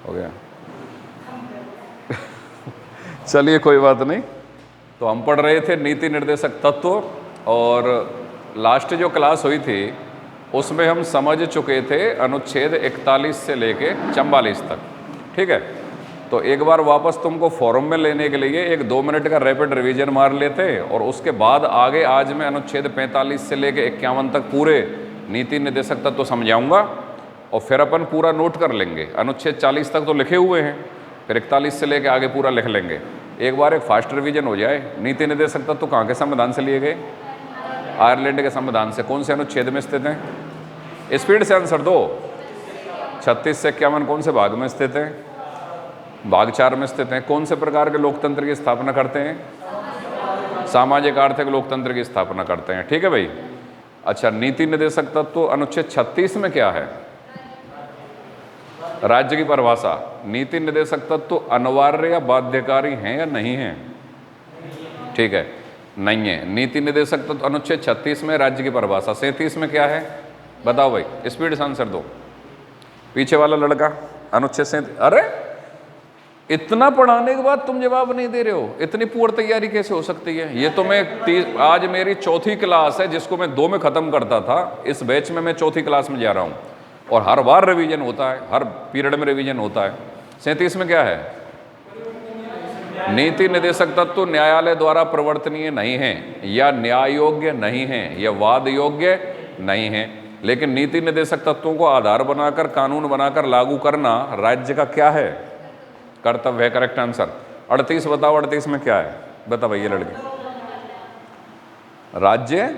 हो गया। चलिए कोई बात नहीं। तो हम पढ़ रहे थे नीति निर्देशक तत्व, और लास्ट जो क्लास हुई थी उसमें हम समझ चुके थे अनुच्छेद 41 से लेके 44 तक। ठीक है, तो एक बार वापस तुमको फॉरम में लेने के लिए एक 2 मिनट का रैपिड रिवीजन मार लेते, और उसके बाद आगे आज मैं अनुच्छेद 45 से लेके 51 तक पूरे नीति निर्देशक तत्व समझाऊंगा, और फिर अपन पूरा नोट कर लेंगे। अनुच्छेद 40 तक तो लिखे हुए हैं, फिर 41 से लेके आगे पूरा लिख लेंगे। एक बार एक फास्ट रिवीजन हो जाए। नीति निर्देशक तत्व कहाँ के संविधान से लिए गए? आयरलैंड के संविधान से। कौन से अनुच्छेद में स्थित हैं? स्पीड से आंसर दो। 36 से 51 कौन से भाग में स्थित हैं? भाग 4 में स्थित हैं। कौन से प्रकार के लोकतंत्र की स्थापना करते हैं? सामाजिक आर्थिक लोकतंत्र की स्थापना करते हैं। ठीक है भाई। अच्छा, नीति निर्देशक तत्व अनुच्छेद 36 में क्या है? राज्य की परिभाषा। नीति निर्देशक तत्व अनिवार्य या बाध्यकारी हैं या नहीं हैं? ठीक है, नहीं है। नीति निर्देशक तत्व अनुच्छेद 36 में राज्य की परिभाषा। 37 में क्या है बताओ भाई, स्पीड से आंसर दो। पीछे वाला लड़का अनुच्छेद 37। अरे इतना पढ़ाने के बाद तुम जवाब नहीं दे रहे हो, इतनी पूर्ण तैयारी कैसे हो सकती है? ये तो मैं आज मेरी चौथी क्लास है, जिसको मैं 2 में ख़त्म करता था। इस बैच में मैं चौथी क्लास में जा रहा हूँ, और हर बार रिवीजन होता है, हर पीरियड में रिवीजन होता है। 37 में क्या है? नीति निर्देशक तत्व न्यायालय द्वारा प्रवर्तनीय नहीं है, या न्याय योग्य नहीं है, या वाद योग्य नहीं है। लेकिन नीति निर्देशक तत्वों को आधार बनाकर कानून बनाकर लागू करना राज्य का क्या है? कर्तव्य है। Correct answer. 38 बताओ, 38 में क्या है? बता भैया लड़के। राज्य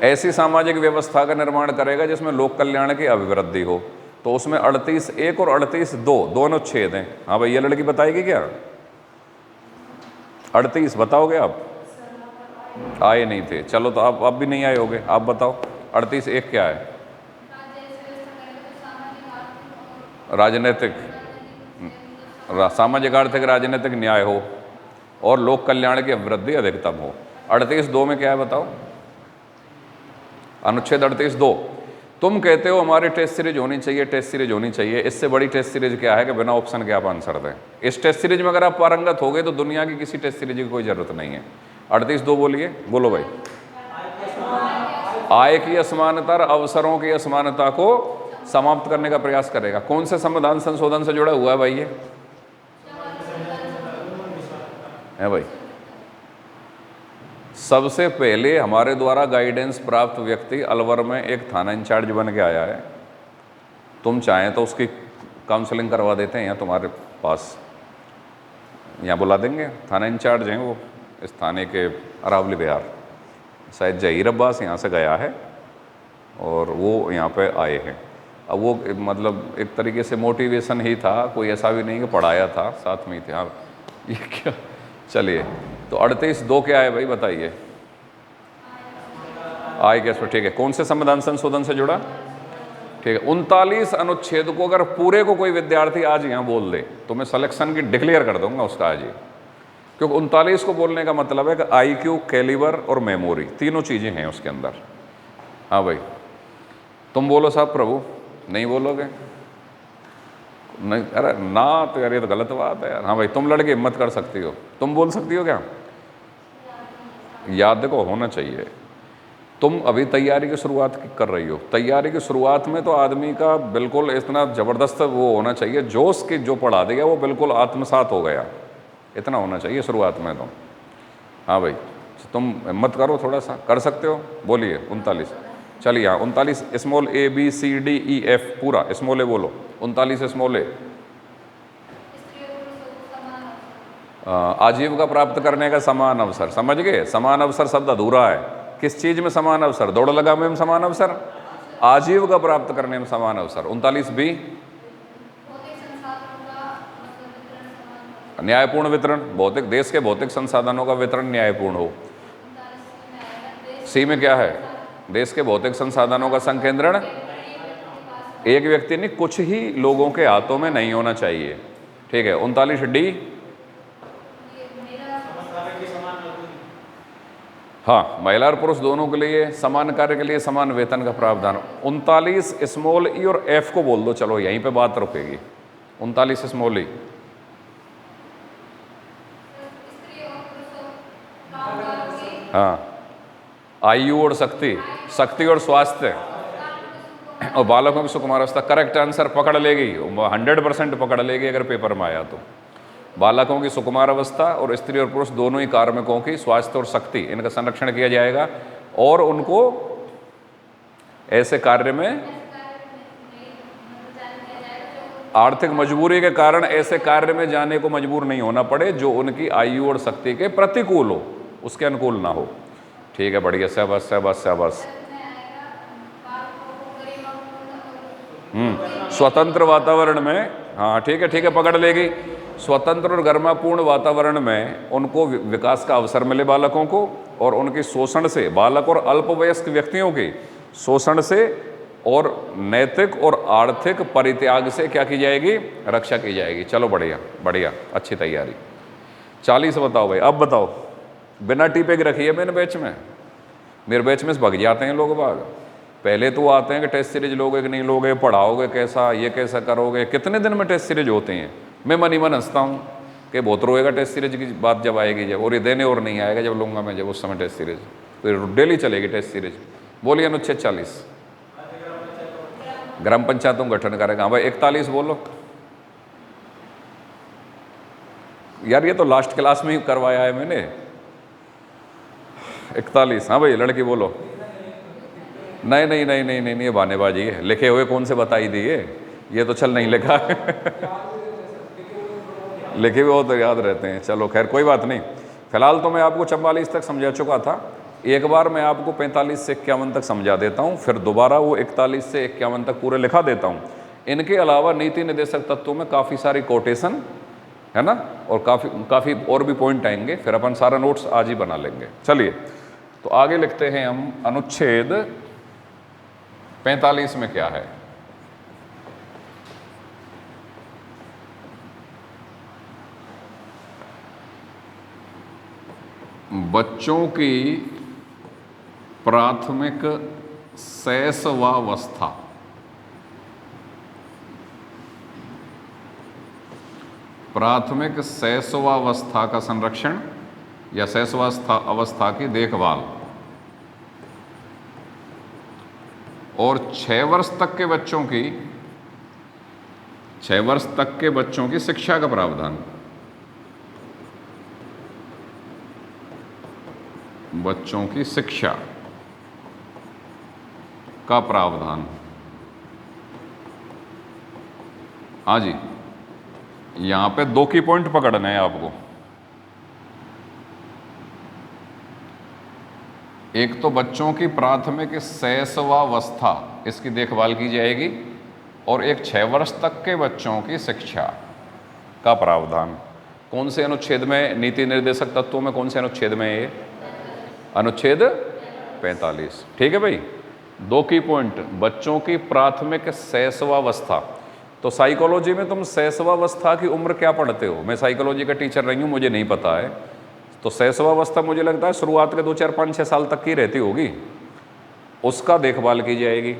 ऐसी सामाजिक व्यवस्था का निर्माण करेगा जिसमें लोक कल्याण की अभिवृद्धि हो। तो उसमें 38(1) और 38(2) दोनों छेद हैं। हाँ भैया लड़की बताएगी क्या? 38 बताओगे आप? आए नहीं थे, चलो तो आप भी नहीं आए होगे। आप बताओ 38(1) क्या है? राजनीतिक, सामाजिक आर्थिक राजनीतिक न्याय हो और लोक कल्याण की वृद्धि अधिकतम हो। 38(2) में क्या है बताओ? अनुच्छेद 38(2) तुम कहते हो हमारी टेस्ट सीरीज होनी चाहिए, टेस्ट सीरीज होनी चाहिए। इससे बड़ी टेस्ट सीरीज क्या है कि बिना ऑप्शन के आप आंसर दें। इस टेस्ट सीरीज में अगर आप पारंगत हो गए तो दुनिया की किसी टेस्ट सीरीज की कोई जरूरत नहीं है। 38(2) बोलिए, बोलो भाई। आय की असमानता और अवसरों की असमानता को समाप्त करने का प्रयास करेगा। कौन से संविधान संशोधन से जुड़ा हुआ है भाई? ये है भाई। सबसे पहले हमारे द्वारा गाइडेंस प्राप्त व्यक्ति अलवर में एक थाना इंचार्ज बन के आया है। तुम चाहें तो उसकी काउंसलिंग करवा देते हैं यहाँ तुम्हारे पास, यहाँ बुला देंगे। थाना इंचार्ज हैं वो इस थाने के, अरावली बिहार। शायद जहीर अब्बास यहाँ से गया है और वो यहाँ पे आए हैं। अब वो मतलब एक तरीके से मोटिवेशन ही था, कोई ऐसा भी नहीं कि पढ़ाया था, साथ में ही थे। हाँ ये क्या, चलिए। तो 38(2) क्या है भाई बताइए? आय के ठीक है। कौन से संविधान संशोधन से जुड़ा? ठीक है। 39 अनुच्छेद को अगर पूरे को कोई विद्यार्थी आज यहाँ बोल दे तो मैं सिलेक्शन की डिक्लेयर कर दूंगा उसका आज ही, क्योंकि 39 को बोलने का मतलब है कि IQ, कैलिबर और मेमोरी तीनों चीज़ें हैं उसके अंदर। हाँ भाई, तुम बोलो साहब प्रभु। नहीं बोलोगे? नहीं, अरे ना तो यार ये तो गलत बात है यार। हाँ भाई, तुम लड़के हिम्मत कर सकती हो, तुम बोल सकती हो क्या? याद को होना चाहिए। तुम अभी तैयारी की शुरुआत कर रही हो। तैयारी की शुरुआत में तो आदमी का बिल्कुल इतना ज़बरदस्त वो होना चाहिए, जोश की जो पढ़ा दिया वो बिल्कुल आत्मसात हो गया, इतना होना चाहिए शुरुआत में तो। हाँ भाई, तुम हिम्मत करो थोड़ा सा, कर सकते हो। बोलिए 39। चलिए हाँ, 39 स्मॉल ABCDEF पूरा स्मॉल ए बोलो। 39 स्मॉल ए। आजीविका प्राप्त करने का समान अवसर। समझ गए? समान अवसर शब्द अधूरा है। किस चीज में समान अवसर? दौड़ लगाने में समान अवसर, आजीविका प्राप्त करने में समान अवसर। 39B न्यायपूर्ण वितरण, भौतिक देश के भौतिक संसाधनों का वितरण न्यायपूर्ण हो। C में क्या है? देश के भौतिक संसाधनों का संकेंद्रण एक व्यक्ति नहीं, कुछ ही लोगों के हाथों में नहीं होना चाहिए। ठीक है। 39D हाँ, महिला और पुरुष दोनों के लिए समान कार्य के लिए समान वेतन का प्रावधान। 39 स्मॉल ई और एफ को बोल दो, चलो यहीं पे बात रुकेगी। 39 स्मॉल ई, हाँ, आयु और शक्ति, शक्ति और स्वास्थ्य और बालकों की सुकुमारावस्था। करेक्ट आंसर पकड़ लेगी, 100% पकड़ लेगी अगर पेपर में आया तो। बालकों की सुकुमार अवस्था और स्त्री और पुरुष दोनों ही कार्मिकों की स्वास्थ्य और शक्ति, इनका संरक्षण किया जाएगा और उनको ऐसे कार्य में आर्थिक मजबूरी के कारण ऐसे कार्य में जाने को मजबूर नहीं होना पड़े जो उनकी आयु और शक्ति के प्रतिकूल हो, उसके अनुकूल ना हो। ठीक है, बढ़िया, शाबाश शाबाश शाबाश। स्वतंत्र वातावरण में, हाँ ठीक है पकड़ लेगी। स्वतंत्र और गर्मापूर्ण वातावरण में उनको विकास का अवसर मिले बालकों को, और उनके शोषण से, बालक और अल्पवयस्क व्यक्तियों के शोषण से और नैतिक और आर्थिक परित्याग से क्या की जाएगी, रक्षा की जाएगी। चलो बढ़िया बढ़िया, अच्छी तैयारी। 40 बताओ भाई, अब बताओ। बिना टीपे के रखी है मैंने बैच में, मेरे बैच में से भग जाते हैं लोग बाग। पहले तो आते हैं कि टेस्ट सीरीज लोगे कि नहीं लोगे, पढ़ाओगे कैसा, ये कैसा करोगे, कितने दिन में टेस्ट सीरीज होते हैं। मैं मन ही मन हंसता हूँ कि बहुत रोएगा टेस्ट सीरीज की बात जब आएगी, जब, और ये देने और नहीं आएगा जब लूँगा मैं, जब उस समय टेस्ट सीरीज, फिर डेली चलेगी टेस्ट सीरीज। बोलिए अनुच्छेद 40 ग्राम पंचायतों का गठन करेगा। हाँ भाई 41 बोलो यार, ये तो लास्ट क्लास में ही करवाया है मैंने। 41, हाँ भाई लड़की बोलो। नहीं, ये बहानेबाजी है, लिखे हुए कौन से बताई दिए, ये तो चल नहीं लिखा लिखे हुए हो तो याद रहते हैं। चलो खैर कोई बात नहीं, फिलहाल तो मैं आपको 44 तक समझा चुका था। एक बार मैं आपको 45 से 51 तक समझा देता हूँ, फिर दोबारा वो 41 से 51 तक पूरे लिखा देता हूँ। इनके अलावा नीति निर्देशक तत्वों में काफ़ी सारी कोटेशन है ना, और काफ़ी और भी पॉइंट आएंगे, फिर अपन सारा नोट्स आज ही बना लेंगे। चलिए तो आगे लिखते हैं हम, अनुच्छेद 45 में क्या है। बच्चों की प्राथमिक शैशवावस्था, प्राथमिक शैशवावस्था का संरक्षण या शैशवावस्था की देखभाल, और 6 वर्ष तक के बच्चों की, 6 वर्ष तक के बच्चों की शिक्षा का प्रावधान, बच्चों की शिक्षा का प्रावधान। हाँ जी, यहां पे 2 की पॉइंट पकड़ना है आपको। एक तो बच्चों की प्राथमिक शैशवावस्था, इसकी देखभाल की जाएगी, और एक 6 वर्ष तक के बच्चों की शिक्षा का प्रावधान। कौन से अनुच्छेद में, नीति निर्देशक तत्वों में कौन से अनुच्छेद में है ये? अनुच्छेद 45। ठीक है भाई, 2 की पॉइंट, बच्चों की प्राथमिक शैशवावस्था। तो साइकोलॉजी में तुम शैशवावस्था की उम्र क्या पढ़ते हो? मैं साइकोलॉजी का टीचर रही हूँ, मुझे नहीं पता है। तो शैशवावस्था मुझे लगता है शुरुआत के 2, 4, 5, 6 साल तक की रहती होगी, उसका देखभाल की जाएगी।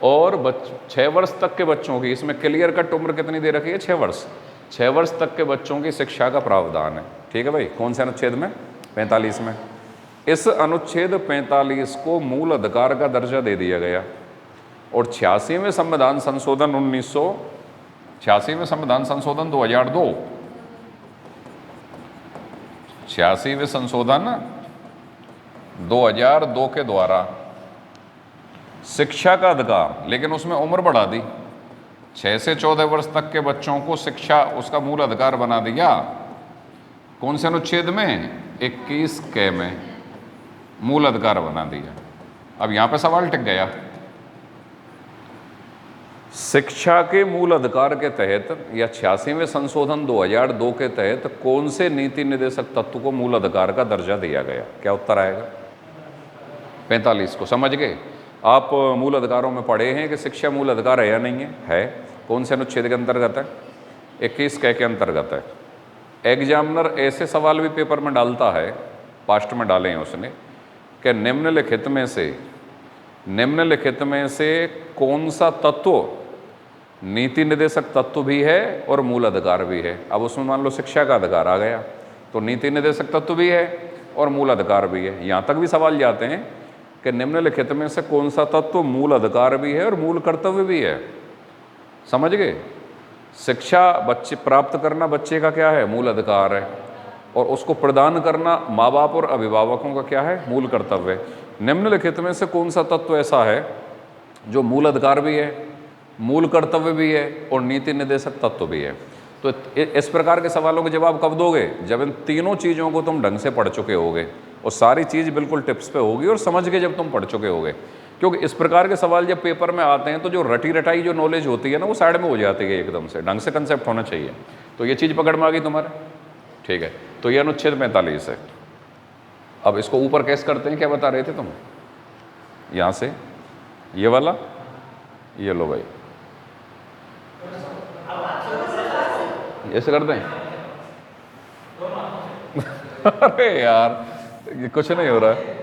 और 6 वर्ष तक के बच्चों की, इसमें क्लियर कट उम्र कितनी दे रखी है? 6 वर्ष। 6 वर्ष तक के बच्चों की शिक्षा का प्रावधान है। ठीक है भाई, कौन से अनुच्छेद में? 45 में। इस अनुच्छेद 45 को मूल अधिकार का दर्जा दे दिया गया, और 86वें संविधान संशोधन 86वें संविधान संशोधन 2002, 86वें संशोधन 2002 के द्वारा शिक्षा का अधिकार, लेकिन उसमें उम्र बढ़ा दी, 6 से 14 वर्ष तक के बच्चों को शिक्षा उसका मूल अधिकार बना दिया। कौन से अनुच्छेद में? 21 के में मूल अधिकार बना दिया। अब यहां पे सवाल टिक गया, शिक्षा के मूल अधिकार के तहत या 86वें संशोधन 2002 के तहत कौन से नीति निर्देशक तत्व को मूल अधिकार का दर्जा दिया गया? क्या उत्तर आएगा? 45 को। समझ गए आप? मूल अधिकारों में पढ़े हैं कि शिक्षा मूल अधिकार है या नहीं है? है। कौन से अनुच्छेद के अंतर्गत है? 21 के अंतर्गत है। एग्जामिनर ऐसे सवाल भी पेपर में डालता है, पास्ट में डाले हैं उसने कि निम्नलिखित में से कौन सा तत्व नीति निर्देशक तत्व भी है और मूल अधिकार भी है। अब उसमें मान लो शिक्षा का अधिकार आ गया, तो नीति निर्देशक तत्व भी है और मूल अधिकार भी है। यहाँ तक भी सवाल जाते हैं कि निम्नलिखित में से कौन सा तत्व मूल अधिकार भी है और मूल कर्तव्य भी है। समझ गए? शिक्षा बच्चे प्राप्त करना बच्चे का क्या है? मूल अधिकार है, और उसको प्रदान करना माँ बाप और अभिभावकों का क्या है? मूल कर्तव्य है। निम्नलिखित में से कौन सा तत्व ऐसा है जो मूल अधिकार भी है, मूल कर्तव्य भी है और नीति निर्देशक तत्व भी है? तो इस प्रकार के सवालों के जवाब कब दोगे? जब इन तीनों चीज़ों को तुम ढंग से पढ़ चुके होगे और सारी चीज़ बिल्कुल टिप्स पे होगी और समझ के जब तुम पढ़ चुके होगे। क्योंकि इस प्रकार के सवाल जब पेपर में आते हैं तो जो रटी रटाई जो नॉलेज होती है ना, वो साइड में हो जाती है, एकदम से ढंग से कंसेप्ट होना चाहिए। तो ये चीज़ पकड़ में आ गई तुम्हारे? ठीक है, तो ये अनुच्छेद 45 है। अब इसको ऊपर कैसे करते हैं, क्या बता रहे थे तुम? यहाँ से ये वाला, ये लो भाई, ऐसे करते हैं। अरे यार ये कुछ नहीं हो रहा है,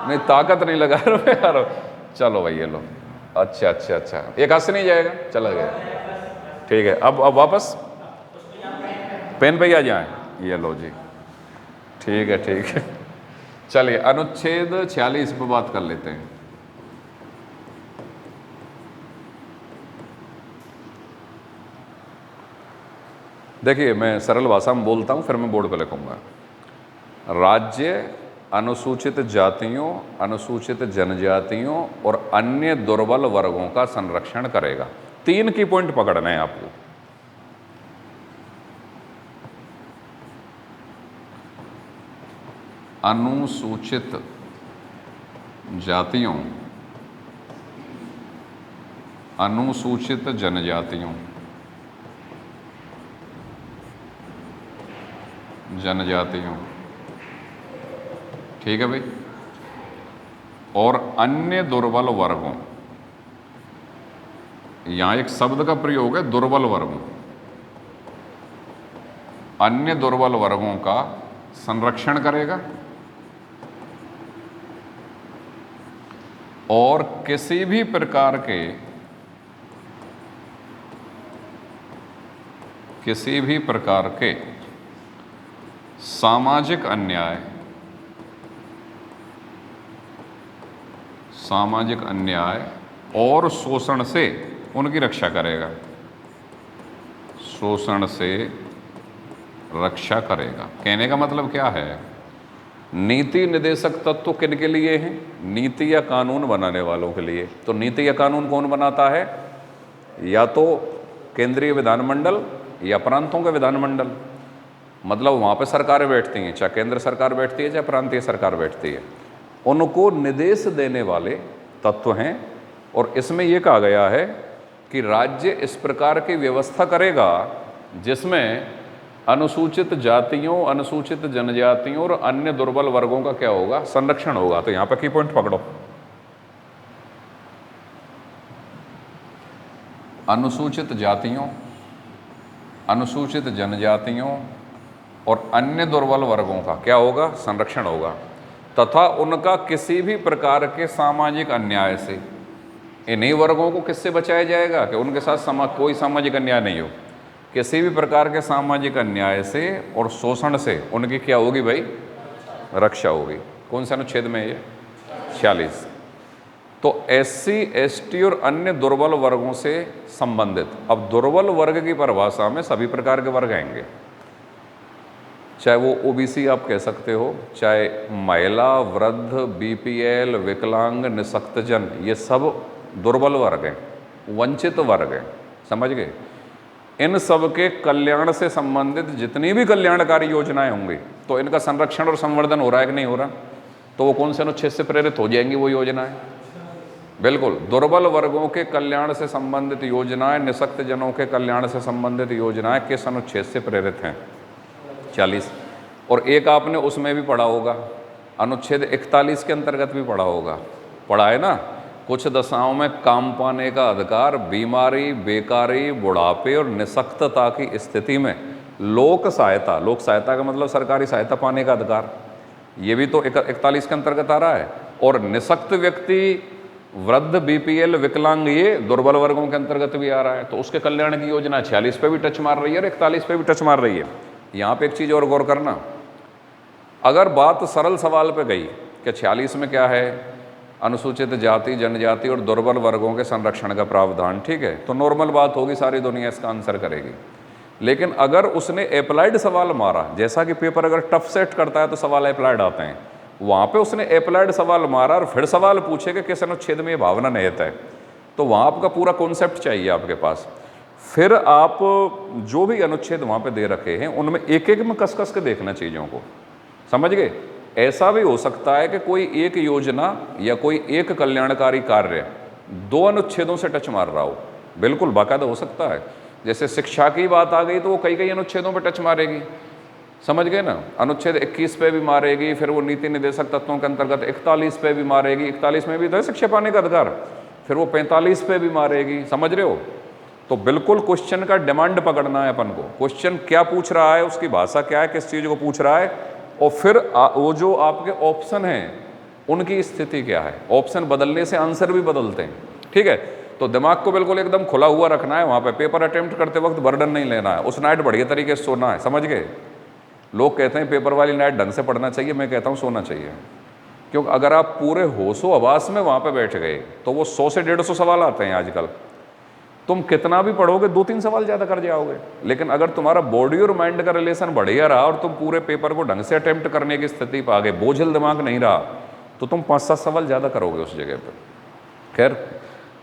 नहीं ताकत नहीं लगा रहा यार। चलो भाई ये लो, अच्छा अच्छा अच्छा, एक हाथ से नहीं जाएगा, चला गया। ठीक है, अब वापस पेन पे ही आ जाए। ये लो जी, ठीक है ठीक है। चलिए अनुच्छेद 46 पर बात कर लेते हैं। देखिए मैं सरल भाषा में बोलता हूँ, फिर मैं बोर्ड पे लिखूंगा। राज्य अनुसूचित जातियों, अनुसूचित जनजातियों और अन्य दुर्बल वर्गों का संरक्षण करेगा। 3 की पॉइंट पकड़ना है आपको। अनुसूचित जातियों, अनुसूचित जनजातियों, ठीक है भाई, और अन्य दुर्बल वर्गों, यहां एक शब्द का प्रयोग है दुर्बल वर्गों, अन्य दुर्बल वर्गों का संरक्षण करेगा और किसी भी प्रकार के सामाजिक अन्याय और शोषण से उनकी रक्षा करेगा, शोषण से रक्षा करेगा। कहने का मतलब क्या है? नीति निर्देशक तत्व किन के लिए हैं? नीति या कानून बनाने वालों के लिए। तो नीति या कानून कौन बनाता है? या तो केंद्रीय विधानमंडल या प्रांतों के विधानमंडल। मतलब वहाँ पे सरकारें बैठती हैं, चाहे केंद्र सरकार बैठती है चाहे प्रांतीय सरकार बैठती है, उनको निर्देश देने वाले तत्व हैं। और इसमें यह कहा गया है कि राज्य इस प्रकार की व्यवस्था करेगा जिसमें अनुसूचित जातियों, अनुसूचित जनजातियों और अन्य दुर्बल वर्गों का क्या होगा? संरक्षण होगा। तो यहाँ पर की पॉइंट पकड़ो। अनुसूचित जातियों, अनुसूचित जनजातियों और अन्य दुर्बल वर्गों का क्या होगा? संरक्षण होगा, तथा उनका किसी भी प्रकार के सामाजिक अन्याय से। इन्हीं वर्गों को किससे बचाया जाएगा? कि उनके साथ कोई सामाजिक अन्याय नहीं हो। किसी भी प्रकार के सामाजिक अन्याय से और शोषण से उनकी क्या होगी भाई? रक्षा होगी। कौन से अनुच्छेद में ये? 46। तो SC, ST और अन्य दुर्बल वर्गों से संबंधित। अब दुर्बल वर्ग की परिभाषा में सभी प्रकार के वर्ग आएंगे, चाहे वो OBC आप कह सकते हो, चाहे महिला, वृद्ध, BPL, विकलांग, निःशक्तजन, ये सब दुर्बल वर्ग हैं, वंचित वर्ग हैं। समझ गए? इन सब के कल्याण से संबंधित जितनी भी कल्याणकारी योजनाएं होंगी, तो इनका संरक्षण और संवर्धन हो रहा है कि नहीं हो रहा? तो वो कौन से अनुच्छेद से प्रेरित हो जाएंगी वो योजनाएं? बिल्कुल, दुर्बल वर्गों के कल्याण से संबंधित योजनाएं, निःशक्त जनों के कल्याण से संबंधित योजनाएं किस अनुच्छेद से प्रेरित हैं? 40। और एक आपने उसमें भी पढ़ा होगा, अनुच्छेद 41 के अंतर्गत भी पढ़ा होगा, पढ़ा है ना? कुछ दशाओं में काम पाने का अधिकार, बीमारी, बेकारी, बुढ़ापे और निःशक्तता की स्थिति में लोक सहायता, लोक सहायता का मतलब सरकारी सहायता पाने का अधिकार, ये भी तो 41 के अंतर्गत आ रहा है। और निःशक्त व्यक्ति, वृद्ध, बीपीएल, विकलांग, ये दुर्बल वर्गों के अंतर्गत भी आ रहा है। तो उसके कल्याण की योजना 46 पे भी टच मार रही है और 41 पे भी टच मार रही है। यहाँ पे एक चीज़ और गौर करना, अगर बात सरल सवाल पे गई कि 46 में क्या है, अनुसूचित जाति, जनजाति और दुर्बल वर्गों के संरक्षण का प्रावधान, ठीक है, तो नॉर्मल बात होगी, सारी दुनिया इसका आंसर करेगी। लेकिन अगर उसने अप्लाइड सवाल मारा, जैसा कि पेपर अगर टफ सेट करता है तो सवाल अप्लाइड आते हैं, वहाँ पे उसने अप्लाइड सवाल मारा और फिर सवाल पूछे कि किस अनुच्छेद में ये भावना निहित है, तो वहाँ आपका पूरा कॉन्सेप्ट चाहिए आपके पास। फिर आप जो भी अनुच्छेद वहाँ पे दे रखे हैं उनमें एक एक में कस कस के देखना चीज़ों को, समझ गए। ऐसा भी हो सकता है कि कोई एक योजना या कोई एक कल्याणकारी कार्य 2 अनुच्छेदों से टच मार रहा हो, बिल्कुल बाकायदा हो सकता है। जैसे शिक्षा की बात आ गई तो वो कई कई अनुच्छेदों पर टच मारेगी, समझ गए ना। अनुच्छेद 21 पे भी मारेगी, फिर वो नीति निर्देशक तत्वों के अंतर्गत 41 पे भी मारेगी, 41 में भी तो है शिक्षा पाने का अधिकार, फिर वो 45 पे भी मारेगी, समझ रहे हो। तो बिल्कुल क्वेश्चन का डिमांड पकड़ना है अपन को, क्वेश्चन क्या पूछ रहा है, उसकी भाषा क्या है, किस चीज़ को पूछ रहा है, और फिर वो जो आपके ऑप्शन हैं उनकी स्थिति क्या है। ऑप्शन बदलने से आंसर भी बदलते हैं, ठीक है। तो दिमाग को बिल्कुल एकदम खुला हुआ रखना है, वहाँ पे पेपर अटेम्प्ट करते वक्त बर्डन नहीं लेना है, उस नाइट बढ़िया तरीके से सोना है, समझ गए। लोग कहते हैं पेपर वाली नाइट ढंग से पढ़ना चाहिए, मैं कहता हूँ सोना चाहिए, क्योंकि अगर आप पूरे होशो हवास में वहाँ पे बैठ गए तो वो 100 से 150 सवाल आते हैं आजकल, तुम कितना भी पढ़ोगे 2-3 सवाल ज़्यादा कर जाओगे। लेकिन अगर तुम्हारा बॉडी और माइंड का रिलेशन बढ़िया रहा और तुम पूरे पेपर को ढंग से अटेम्प्ट करने की स्थिति पर आ गए, बोझिल दिमाग नहीं रहा, तो तुम 5-7 सवाल ज़्यादा करोगे उस जगह पर। खैर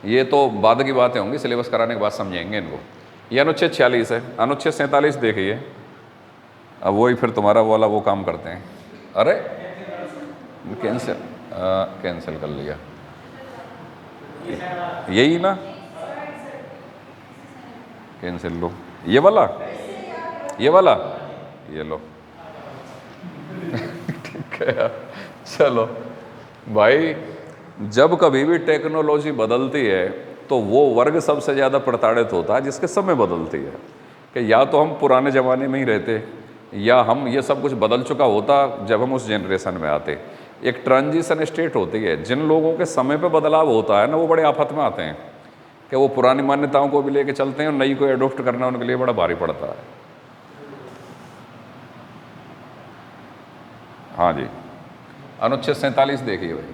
ये तो बाद की बातें होंगी, सिलेबस कराने के बाद समझेंगे इनको। ये अनुच्छेद 46 है। अनुच्छेद 47 देखिए, अब वही फिर तुम्हारा वाला वो काम करते हैं। अरे कैंसिल कर लिया, यही ना, कैंसिल लो, ये वाला, ये वाला, ये लो ठीक है यार। चलो भाई, जब कभी भी टेक्नोलॉजी बदलती है तो वो वर्ग सबसे ज़्यादा प्रताड़ित होता है जिसके समय बदलती है, कि या तो हम पुराने ज़माने में ही रहते या हम ये सब कुछ बदल चुका होता जब हम उस जनरेशन में आते। एक ट्रांजिशन स्टेट होती है, जिन लोगों के समय पे बदलाव होता है ना, वो बड़े आफत में आते हैं कि वो पुरानी मान्यताओं को भी लेके चलते हैं और नई को एडॉप्ट करना उनके लिए बड़ा भारी पड़ता है। हाँ जी, अनुच्छेद 47 देखिए भाई।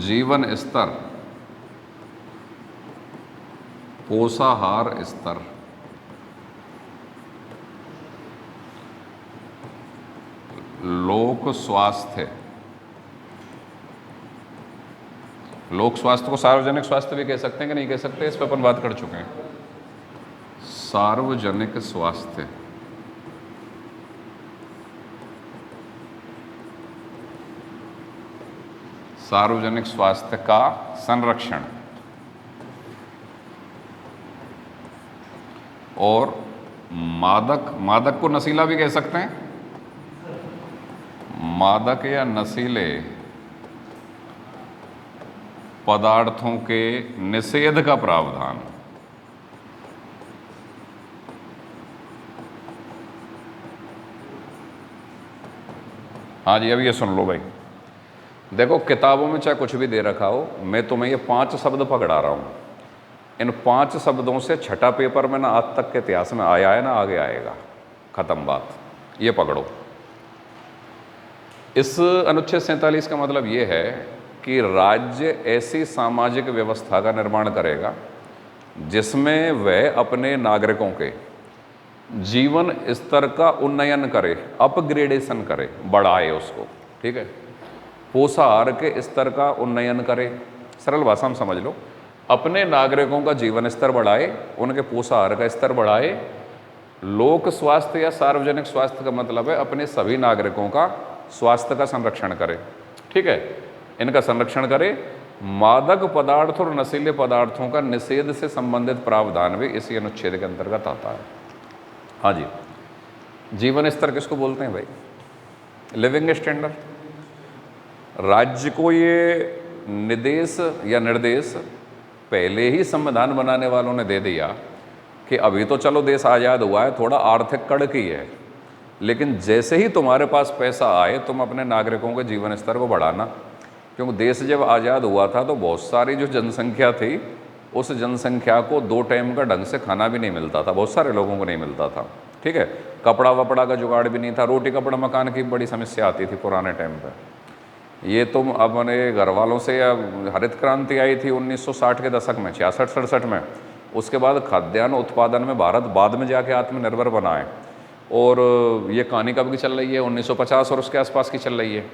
जीवन स्तर, पोषाहार स्तर, लोक स्वास्थ्य, लोक स्वास्थ्य को सार्वजनिक स्वास्थ्य भी कह सकते हैं कि नहीं कह सकते, इस पर अपन बात कर चुके हैं। सार्वजनिक स्वास्थ्य, सार्वजनिक स्वास्थ्य का संरक्षण, और मादक, मादक को नशीला भी कह सकते हैं, मादक या नशीले पदार्थों के निषेध का प्रावधान। हाँ जी, अब ये सुन लो भाई, देखो किताबों में चाहे कुछ भी दे रखा हो, मैं तुम्हें ये 5 शब्द पकड़ा रहा हूँ। इन 5 शब्दों से छठा पेपर में ना आज तक के इतिहास में आया है ना आगे आएगा, खत्म बात, ये पकड़ो। इस अनुच्छेद 47 का मतलब ये है कि राज्य ऐसी सामाजिक व्यवस्था का निर्माण करेगा जिसमें वह अपने नागरिकों के जीवन स्तर का उन्नयन करे, अपग्रेडेशन करे, बढ़ाए उसको, ठीक है। पोषाहार के स्तर का उन्नयन करे, सरल भाषा में समझ लो, अपने नागरिकों का जीवन स्तर बढ़ाए, उनके पोषाहार का स्तर बढ़ाए। लोक स्वास्थ्य या सार्वजनिक स्वास्थ्य का मतलब है अपने सभी नागरिकों का स्वास्थ्य का संरक्षण करे, ठीक है, इनका संरक्षण करे। मादक पदार्थ और नशीले पदार्थों का निषेध से संबंधित प्रावधान भी इसी अनुच्छेद के अंतर्गत आता है। हाँ जी, जीवन स्तर किसको बोलते हैं भाई? Living standard. राज्य को ये निर्देश या निर्देश पहले ही संविधान बनाने वालों ने दे दिया कि अभी तो चलो देश आज़ाद हुआ है, थोड़ा आर्थिक कड़क ही है, लेकिन जैसे ही तुम्हारे पास पैसा आए तुम अपने नागरिकों के जीवन स्तर को बढ़ाना। क्योंकि देश जब आज़ाद हुआ था तो बहुत सारी जो जनसंख्या थी, उस जनसंख्या को 2 टाइम का ढंग से खाना भी नहीं मिलता था, बहुत सारे लोगों को नहीं मिलता था, ठीक है। कपड़ा वपड़ा का जुगाड़ भी नहीं था, रोटी कपड़ा मकान की बड़ी समस्या आती थी पुराने टाइम पर। ये तुम अपने घर वालों से, या हरित क्रांति आई थी 1960 के दशक में, 66-67 में, उसके बाद खाद्यान्न उत्पादन में भारत बाद में जाके आत्मनिर्भर बना है। और ये कहानी कब की चल रही है? 1950 और उसके आसपास की चल रही है।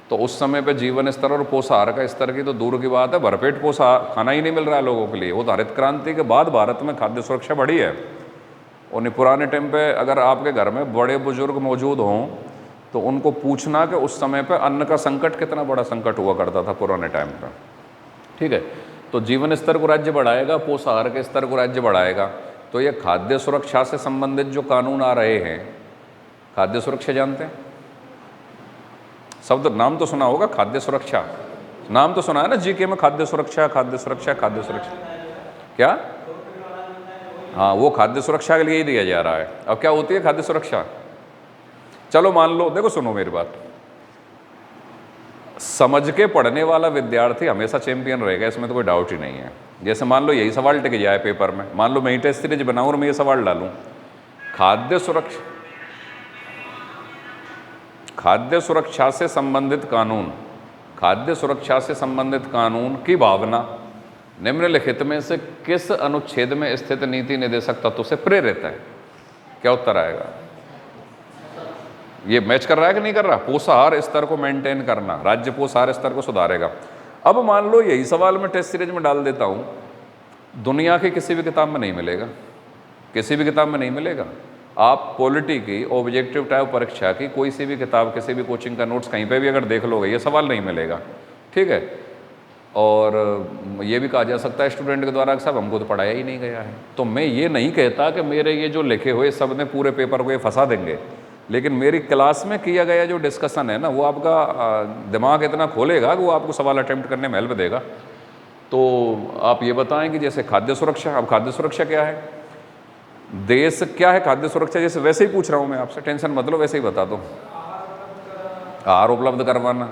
तो उस समय पे जीवन स्तर और पोषाहार का स्तर की तो दूर की बात है, भरपेट पोषाहार खाना ही नहीं मिल रहा है लोगों के लिए। वो तो हरित क्रांति के बाद भारत में खाद्य सुरक्षा बढ़ी है। और पुराने टाइम पे अगर आपके घर में बड़े बुजुर्ग मौजूद हों तो उनको पूछना कि उस समय पे अन्न का संकट कितना बड़ा संकट हुआ करता था पुराने टाइम पे, ठीक है। तो जीवन स्तर को राज्य बढ़ाएगा, पोषाहार के स्तर को राज्य बढ़ाएगा। तो ये खाद्य सुरक्षा से संबंधित जो कानून आ रहे हैं, खाद्य सुरक्षा जानते हैं? शब्द नाम तो सुना होगा, खाद्य सुरक्षा नाम तो सुना है ना जीके में, खाद्य सुरक्षा, खाद्य सुरक्षा, खाद्य सुरक्षा। क्या? हाँ, वो खाद्य सुरक्षा के लिए ही दिया जा रहा है। अब क्या होती है खाद्य सुरक्षा? चलो मान लो, देखो सुनो मेरी बात, समझ के पढ़ने वाला विद्यार्थी हमेशा चैंपियन रहेगा, इसमें तो कोई डाउट ही नहीं है। जैसे मान लो यही सवाल टिक जाए पेपर में, मान लो मैं ही टेस्ट सीरीज बनाऊं और मैं ये सवाल डालूं, खाद्य सुरक्षा से संबंधित कानून, खाद्य सुरक्षा से संबंधित कानून की भावना निम्नलिखित में से किस अनुच्छेद में स्थित नीति निर्देशक तत्व से प्रेरित है? क्या उत्तर आएगा? ये मैच कर रहा है कि नहीं कर रहा? पोषाहार स्तर को मेंटेन करना, राज्य पोषाहार स्तर को सुधारेगा। अब मान लो यही सवाल मैं टेस्ट सीरीज में डाल देता हूँ, दुनिया की किसी भी किताब में नहीं मिलेगा, किसी भी किताब में नहीं मिलेगा। आप पॉलिटी की ऑब्जेक्टिव टाइप परीक्षा की कोई सी भी किताब, किसी भी कोचिंग का नोट्स कहीं पे भी अगर देख लोगे, ये सवाल नहीं मिलेगा, ठीक है। और ये भी कहा जा सकता है स्टूडेंट के द्वारा कि साहब हमको तो पढ़ाया ही नहीं गया है। तो मैं ये नहीं कहता कि मेरे ये जो लिखे हुए सब ने पूरे पेपर को ये फंसा देंगे, लेकिन मेरी क्लास में किया गया जो डिस्कशन है ना, वो आपका दिमाग इतना खोलेगा कि वो आपको सवाल अटेम्प्ट करने में हेल्प देगा। तो आप ये बताएं कि जैसे खाद्य सुरक्षा, अब खाद्य सुरक्षा क्या है, देश क्या है खाद्य सुरक्षा, जैसे वैसे ही पूछ रहा हूँ मैं आपसे, टेंशन मत लो, वैसे ही बता दो। आहार उपलब्ध करवाना,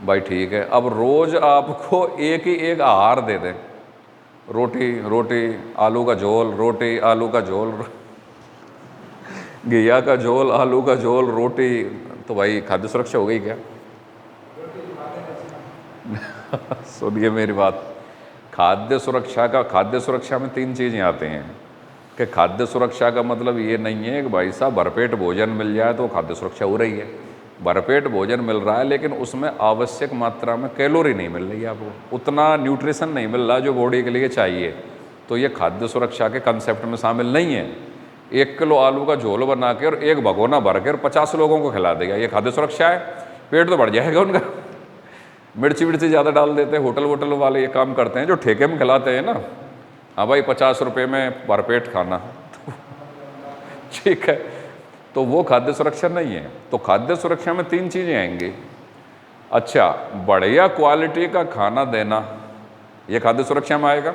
भाई ठीक है। अब रोज आपको एक ही एक आहार दे दें, रोटी आलू का झोल, रोटी आलू का झोल, घिया का झोल, आलू का झोल, रोटी, तो भाई खाद्य सुरक्षा हो गई क्या? सुनिए मेरी बात, खाद्य सुरक्षा में 3 चीज़ें आती हैं कि खाद्य सुरक्षा का मतलब ये नहीं है कि भाई साहब भरपेट भोजन मिल जाए तो खाद्य सुरक्षा हो रही है। भरपेट भोजन मिल रहा है लेकिन उसमें आवश्यक मात्रा में कैलोरी नहीं मिल रही है, आपको उतना न्यूट्रिशन नहीं मिल रहा जो बॉडी के लिए चाहिए, तो ये खाद्य सुरक्षा के कंसेप्ट में शामिल नहीं है। 1 किलो आलू का झोल बना के और 1 भगोना भर के और 50 लोगों को खिला देगा, ये खाद्य सुरक्षा है? पेट तो बढ़ जाएगा उनका। मिर्ची ज़्यादा डाल देते हैं, होटल वाले ये काम करते हैं जो ठेके में खिलाते हैं ना, हाँ भाई 50 रुपये में भरपेट खाना, ठीक है, तो वो खाद्य सुरक्षा नहीं है। तो खाद्य सुरक्षा में 3 चीज़ें आएंगी। अच्छा, बढ़िया क्वालिटी का खाना देना, ये खाद्य सुरक्षा में आएगा?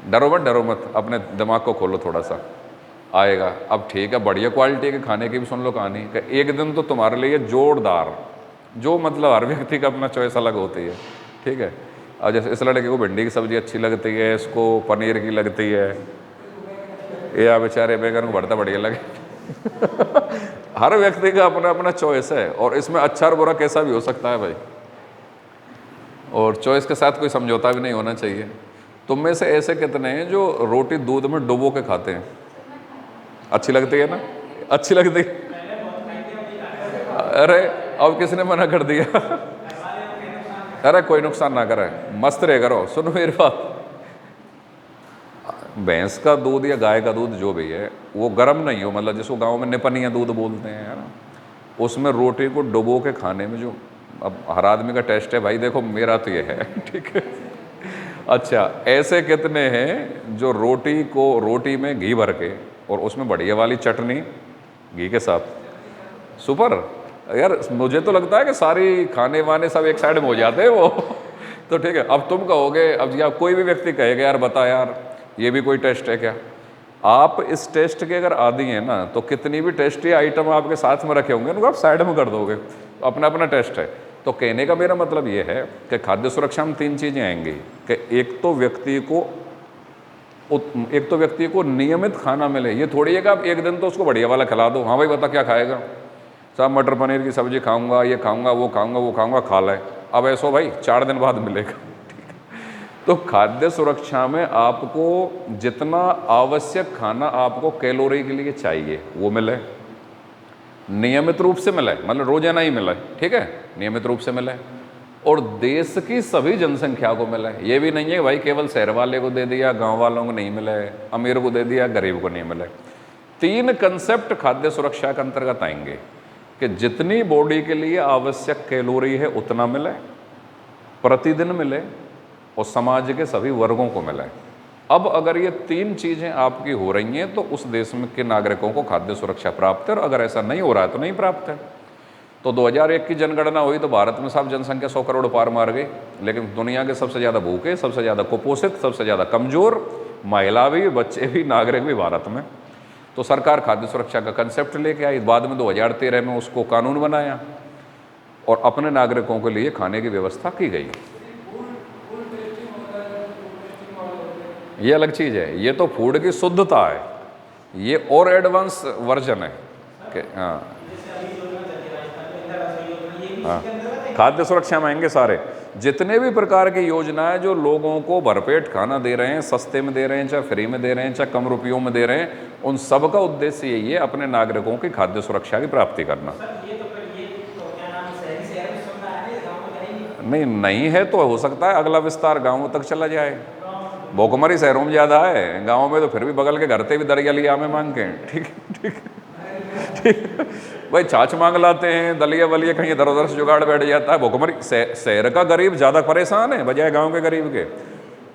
डरो मत, अपने दिमाग को खोलो थोड़ा सा, आएगा। अब ठीक है, बढ़िया क्वालिटी के खाने की भी सुन लो कहानी कि एक दिन तो तुम्हारे लिए जोरदार, जो मतलब हर व्यक्ति का अपना चॉइस अलग होती है, ठीक है। अब जैसे इस लड़के को भिंडी की सब्ज़ी अच्छी लगती है, इसको पनीर की लगती है, या बेचारे बैगन को भरता बढ़िया लगे। हर व्यक्ति का अपना अपना चॉइस है, और इसमें अच्छा और बुरा कैसा भी हो सकता है भाई, और चॉइस के साथ कोई समझौता भी नहीं होना चाहिए। तुम में से ऐसे कितने हैं जो रोटी दूध में डुबो के खाते हैं? अच्छी लगती है ना? अच्छी लगती है? अरे अब किसने मना कर दिया? अरे कोई नुकसान ना करे, मस्त रहे करो। सुनो मेरी बात, भैंस का दूध या गाय का दूध जो भी है वो गर्म नहीं हो, मतलब जिसको गांव में निपनिया दूध बोलते हैं ना, उसमें रोटी को डुबो के खाने में जो, अब हर आदमी का टेस्ट है भाई, देखो मेरा तो ये है, ठीक है। अच्छा, ऐसे कितने हैं जो रोटी में घी भर के और उसमें बढ़िया वाली चटनी घी के साथ, सुपर। यार मुझे तो लगता है कि सारी खाने वाने सब एक साइड में हो जाते हैं वो तो ठीक है, अब तुम कहोगे, अब या कोई भी व्यक्ति कहेगा यार बता यार ये भी कोई टेस्ट है क्या? आप इस टेस्ट के अगर आदी हैं ना, तो कितनी भी टेस्टी आइटम आपके साथ में रखे होंगे उनको आप साइड में कर दोगे, अपना अपना टेस्ट है। तो कहने का मेरा मतलब ये है कि खाद्य सुरक्षा में 3 चीज़ें आएंगी कि एक तो व्यक्ति को नियमित खाना मिले। ये थोड़ी है कि आप एक दिन तो उसको बढ़िया वाला खिला दो, हाँ भाई बता क्या खाएगा, साहब मटर पनीर की सब्जी खाऊंगा, ये खाऊंगा, वो खाऊंगा, वो खाऊंगा, खा लाए। अब ऐसा भाई 4 दिन बाद मिलेगा, ठीक है। तो खाद्य सुरक्षा में आपको जितना आवश्यक खाना आपको कैलोरी के लिए चाहिए वो मिले, नियमित रूप से मिले, मतलब रोजाना ही मिले, ठीक है, नियमित रूप से मिले, और देश की सभी जनसंख्या को मिले। ये भी नहीं है भाई केवल शहर वाले को दे दिया, गांव वालों को नहीं मिले, अमीर को दे दिया, गरीब को नहीं मिले। 3 कंसेप्ट खाद्य सुरक्षा के अंतर्गत आएंगे कि जितनी बॉडी के लिए आवश्यक कैलोरी है उतना मिले, प्रतिदिन मिले, और समाज के सभी वर्गों को मिले। अब अगर ये 3 चीज़ें आपकी हो रही हैं तो उस देश में के नागरिकों को खाद्य सुरक्षा प्राप्त है, और अगर ऐसा नहीं हो रहा है तो नहीं प्राप्त है। तो 2001 की जनगणना हुई तो भारत में सब जनसंख्या 100 करोड़ पार मार गई, लेकिन दुनिया के सबसे ज़्यादा भूखे, सबसे ज़्यादा कुपोषित, सबसे ज़्यादा कमज़ोर महिला भी, बच्चे भी, नागरिक भी भारत में। तो सरकार खाद्य सुरक्षा का कंसेप्ट लेके आई, बाद में 2013 में उसको कानून बनाया और अपने नागरिकों के लिए खाने की व्यवस्था की गई। ये अलग चीज़ है, ये तो फूड की शुद्धता है, ये और एडवांस वर्जन है कि हाँ हाँ खाद्य सुरक्षा में आएंगे सारे जितने भी प्रकार की योजनाएं जो लोगों को भरपेट खाना दे रहे हैं, सस्ते में दे रहे हैं, चाहे फ्री में दे रहे हैं, चाहे कम रुपयों में दे रहे हैं, उन सब का उद्देश्य यही है अपने नागरिकों की खाद्य सुरक्षा की प्राप्ति करना। नहीं है तो हो सकता है अगला विस्तार गाँवों तक चला जाए। भूखमरी शहरों में ज़्यादा है, गाँव में तो फिर भी बगल के घर से भी दरिया लिया में मांग के, ठीक है भाई छाछ मांग लाते हैं, दलिया वलिया कहीं इधर उधर से जुगाड़ बैठ जाता है। भूखमरी शहर का गरीब ज़्यादा परेशान है बजाय गांव के गरीब के,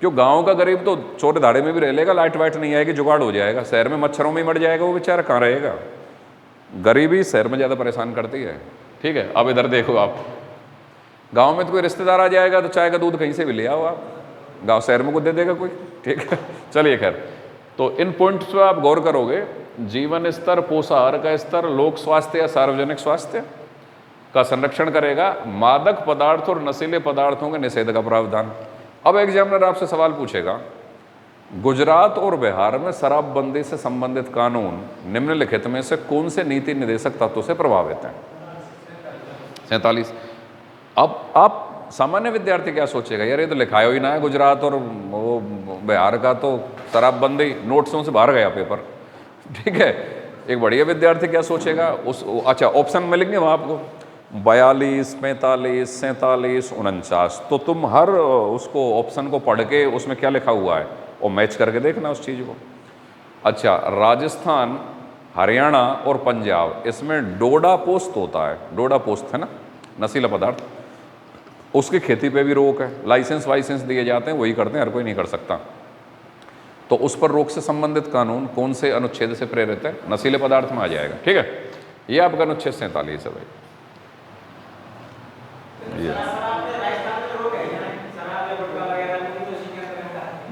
क्यों गांव का गरीब तो छोटे धाड़े में भी रह लेगा, लाइट वाइट नहीं आएगी, जुगाड़ हो जाएगा, शहर में मच्छरों में मर जाएगा, वो बेचारा कहाँ रहेगा। गरीबी शहर में ज़्यादा परेशान करती है, ठीक है। अब इधर देखो आप, गाँव में तो कोई रिश्तेदार आ जाएगा तो चाय का दूध कहीं से भी ले आओ आप, गाँव शहर में को दे देगा कोई, ठीक है। चलिए खैर, तो इन पॉइंट्स पर आप गौर करोगे, जीवन स्तर, पोषाहार का स्तर, लोक स्वास्थ्य या सार्वजनिक स्वास्थ्य का संरक्षण करेगा, मादक पदार्थ और नशीले पदार्थों के निषेध का प्रावधान। अब एग्जामिनर आपसे सवाल पूछेगा, गुजरात और बिहार में शराबबंदी से संबंधित कानून निम्नलिखित में से कौन से नीति निर्देशक तत्वों से प्रभावित हैं? 47। अब आप सामान्य विद्यार्थी क्या सोचेगा, यार ये तो लिखाया ही ना है गुजरात और वो बिहार का, तो शराबबंदी नोट्सों से बाहर गया पेपर, ठीक है। एक बढ़िया विद्यार्थी क्या सोचेगा, अच्छा ऑप्शन मिलेंगे वहाँ आपको 42, 45, 47, 49, तो तुम हर उसको ऑप्शन को पढ़ के उसमें क्या लिखा हुआ है और मैच करके देखना उस चीज़ को। अच्छा, राजस्थान, हरियाणा और पंजाब, इसमें डोडा पोस्त होता है, डोडा पोस्त है ना, नशीला पदार्थ, उसकी खेती पे भी रोक है, लाइसेंस वाइसेंस दिए जाते हैं, वही करते हैं, हर कोई नहीं कर सकता। तो उस पर रोक से संबंधित कानून कौन से अनुच्छेद से प्रेरित है? नशीले पदार्थ में आ जाएगा, ठीक है। ये आपका अनुच्छेद 47 है भाई। ये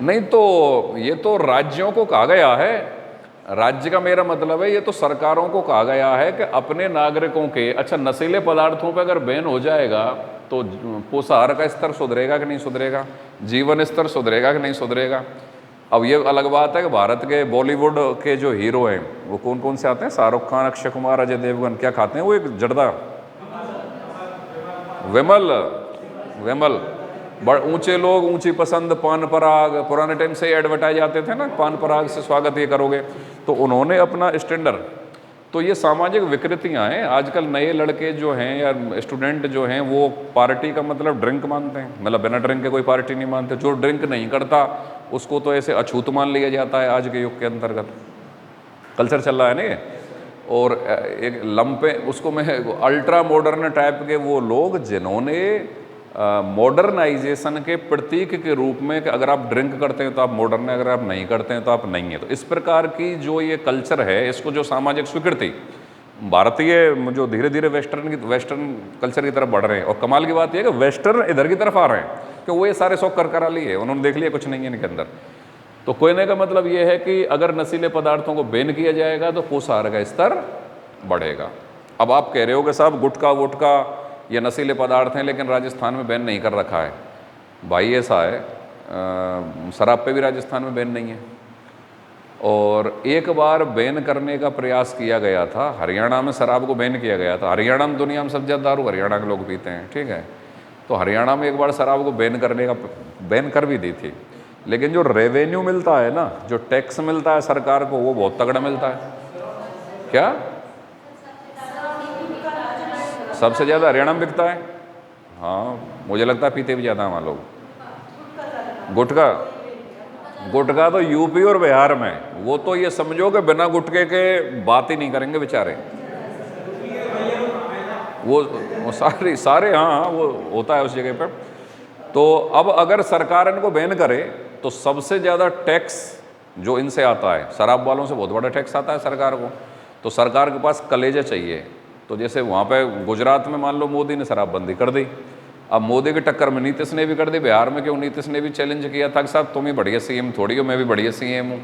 नहीं तो ये तो राज्यों को कहा गया है, राज्य का मेरा मतलब है ये तो सरकारों को कहा गया है कि अपने नागरिकों के, अच्छा नशीले पदार्थों पर अगर बैन हो जाएगा तो पोषाहार का स्तर सुधरेगा कि नहीं सुधरेगा, जीवन स्तर सुधरेगा कि नहीं सुधरेगा। अब ये अलग बात है कि भारत के बॉलीवुड के जो हीरो हैं वो कौन कौन से आते हैं, शाहरुख खान, अक्षय कुमार, अजय देवगन, क्या खाते हैं वो, एक जर्दा विमल, बड़ ऊंचे लोग, ऊंची पसंद, पान पराग, पुराने टाइम से एडवर्टाइज आते थे ना, पान पराग से स्वागत ये करोगे, तो उन्होंने अपना स्टैंडर्ड। तो ये सामाजिक विकृतियां हैं। आजकल नए लड़के जो हैं या स्टूडेंट जो हैं वो पार्टी का मतलब ड्रिंक मानते हैं, मतलब बिना ड्रिंक के कोई पार्टी नहीं मानते। जो ड्रिंक नहीं करता उसको तो ऐसे अछूत मान लिया जाता है आज के युग के अंतर्गत, कल्चर चल रहा है ना ये। और एक लंपे, उसको मैं अल्ट्रा मॉडर्न टाइप के वो लोग जिन्होंने मॉडर्नाइजेशन के प्रतीक के रूप में कि अगर आप ड्रिंक करते हैं तो आप मॉडर्न हैं, अगर आप नहीं करते हैं तो आप नहीं हैं। तो इस प्रकार की जो ये कल्चर है, इसको जो सामाजिक स्वीकृति, भारतीय जो धीरे धीरे वेस्टर्न कल्चर की तरफ बढ़ रहे हैं। और कमाल की बात यह है कि वेस्टर्न इधर की तरफ आ रहे हैं कि वो ये सारे शौक कर करा लिए, उन्होंने देख लिया कुछ नहीं है इनके अंदर। तो कहने का मतलब ये है कि अगर नशीले पदार्थों को बैन किया जाएगा तो कुसहार का स्तर बढ़ेगा। अब आप कह रहे हो कि साहब गुटखा वुटखा ये नशीले पदार्थ हैं लेकिन राजस्थान में बैन नहीं कर रखा है। भाई ऐसा है, शराब पे भी राजस्थान में बैन नहीं है। और एक बार बैन करने का प्रयास किया गया था, हरियाणा में शराब को बैन किया गया था। हरियाणा में दुनिया में सबसे ज़्यादा दारू हरियाणा के लोग पीते हैं, ठीक है। तो हरियाणा में एक बार शराब को बैन कर भी दी थी, लेकिन जो रेवेन्यू मिलता है ना, जो टैक्स मिलता है सरकार को, वो बहुत तगड़ा मिलता है। क्या सबसे ज़्यादा हरियाणा में बिकता है? हाँ, मुझे लगता है पीते भी ज़्यादा वहाँ लोग। गुटखा तो यूपी और बिहार में, वो तो ये समझो कि बिना गुटखे के बात ही नहीं करेंगे बेचारे। वो सारे हाँ वो होता है उस जगह पर। तो अब अगर सरकार इनको बैन करे तो सबसे ज़्यादा टैक्स जो इनसे आता है, शराब वालों से बहुत बड़ा टैक्स आता है सरकार को। तो सरकार के पास कलेजा चाहिए। तो जैसे वहाँ पे गुजरात में मान लो मोदी ने शराबबंदी कर दी, अब मोदी के टक्कर में नीतीश ने भी कर दी। बिहार में क्यों, नीतीश ने भी चैलेंज किया था कि साहब तुम ही बढ़िया सीएम थोड़ी हो, मैं भी बढ़िया सीएम हूँ।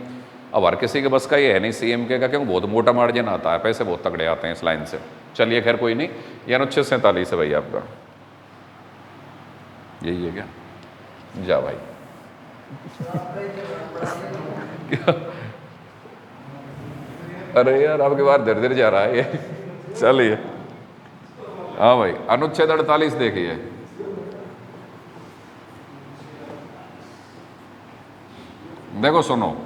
अब हर किसी के बस का ये है नहीं सीएम के का, क्यों, बहुत मोटा मार्जिन आता है, पैसे बहुत तगड़े आते हैं इस लाइन से। चलिए खैर कोई नहीं, ये अनुच्छेद 47 है भाई आपका, यही है क्या? जा भाई अरे यार आपके बार धीरे धीरे जा रहा है ये। चलिए हाँ भाई, अनुच्छेद 48 देखिए। देखो सुनो,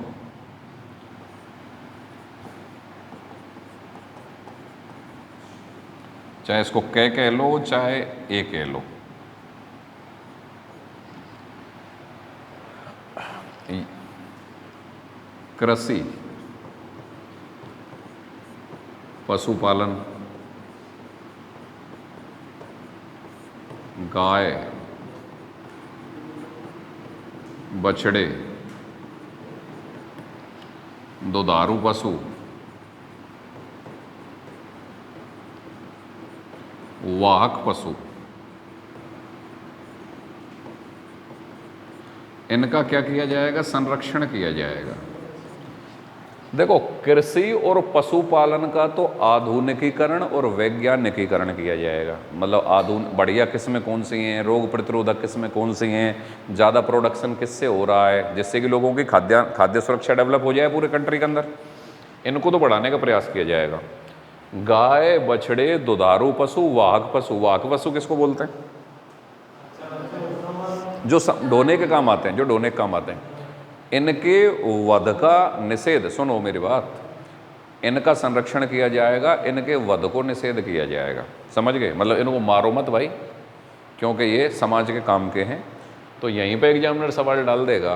चाहे इसको कह लो चाहे ए कह लो, कृषि, पशुपालन, गाय, बछड़े, दुधारू पशु, वाहक पशु, इनका क्या किया जाएगा? संरक्षण किया जाएगा। देखो, कृषि और पशुपालन का तो आधुनिकीकरण और वैज्ञानिकीकरण किया जाएगा। मतलब बढ़िया किस्में कौन सी हैं, रोग प्रतिरोधक किस्में कौन सी हैं, ज़्यादा प्रोडक्शन किससे हो रहा है, जिससे कि लोगों की खाद्य सुरक्षा डेवलप हो जाए पूरे कंट्री के अंदर, इनको तो बढ़ाने का प्रयास किया जाएगा। गाय, बछड़े, दुधारू पशु, वाहक पशु। वाहक पशु किसको बोलते हैं? जो ढोने के काम आते हैं, जो ढोने के काम आते हैं। इनके वध का निषेध, सुनो मेरी बात, इनका संरक्षण किया जाएगा, इनके वध को निषेध किया जाएगा। समझ गए? मतलब इनको मारो मत भाई, क्योंकि ये समाज के काम के हैं। तो यहीं पे एग्जामिनर सवाल डाल देगा,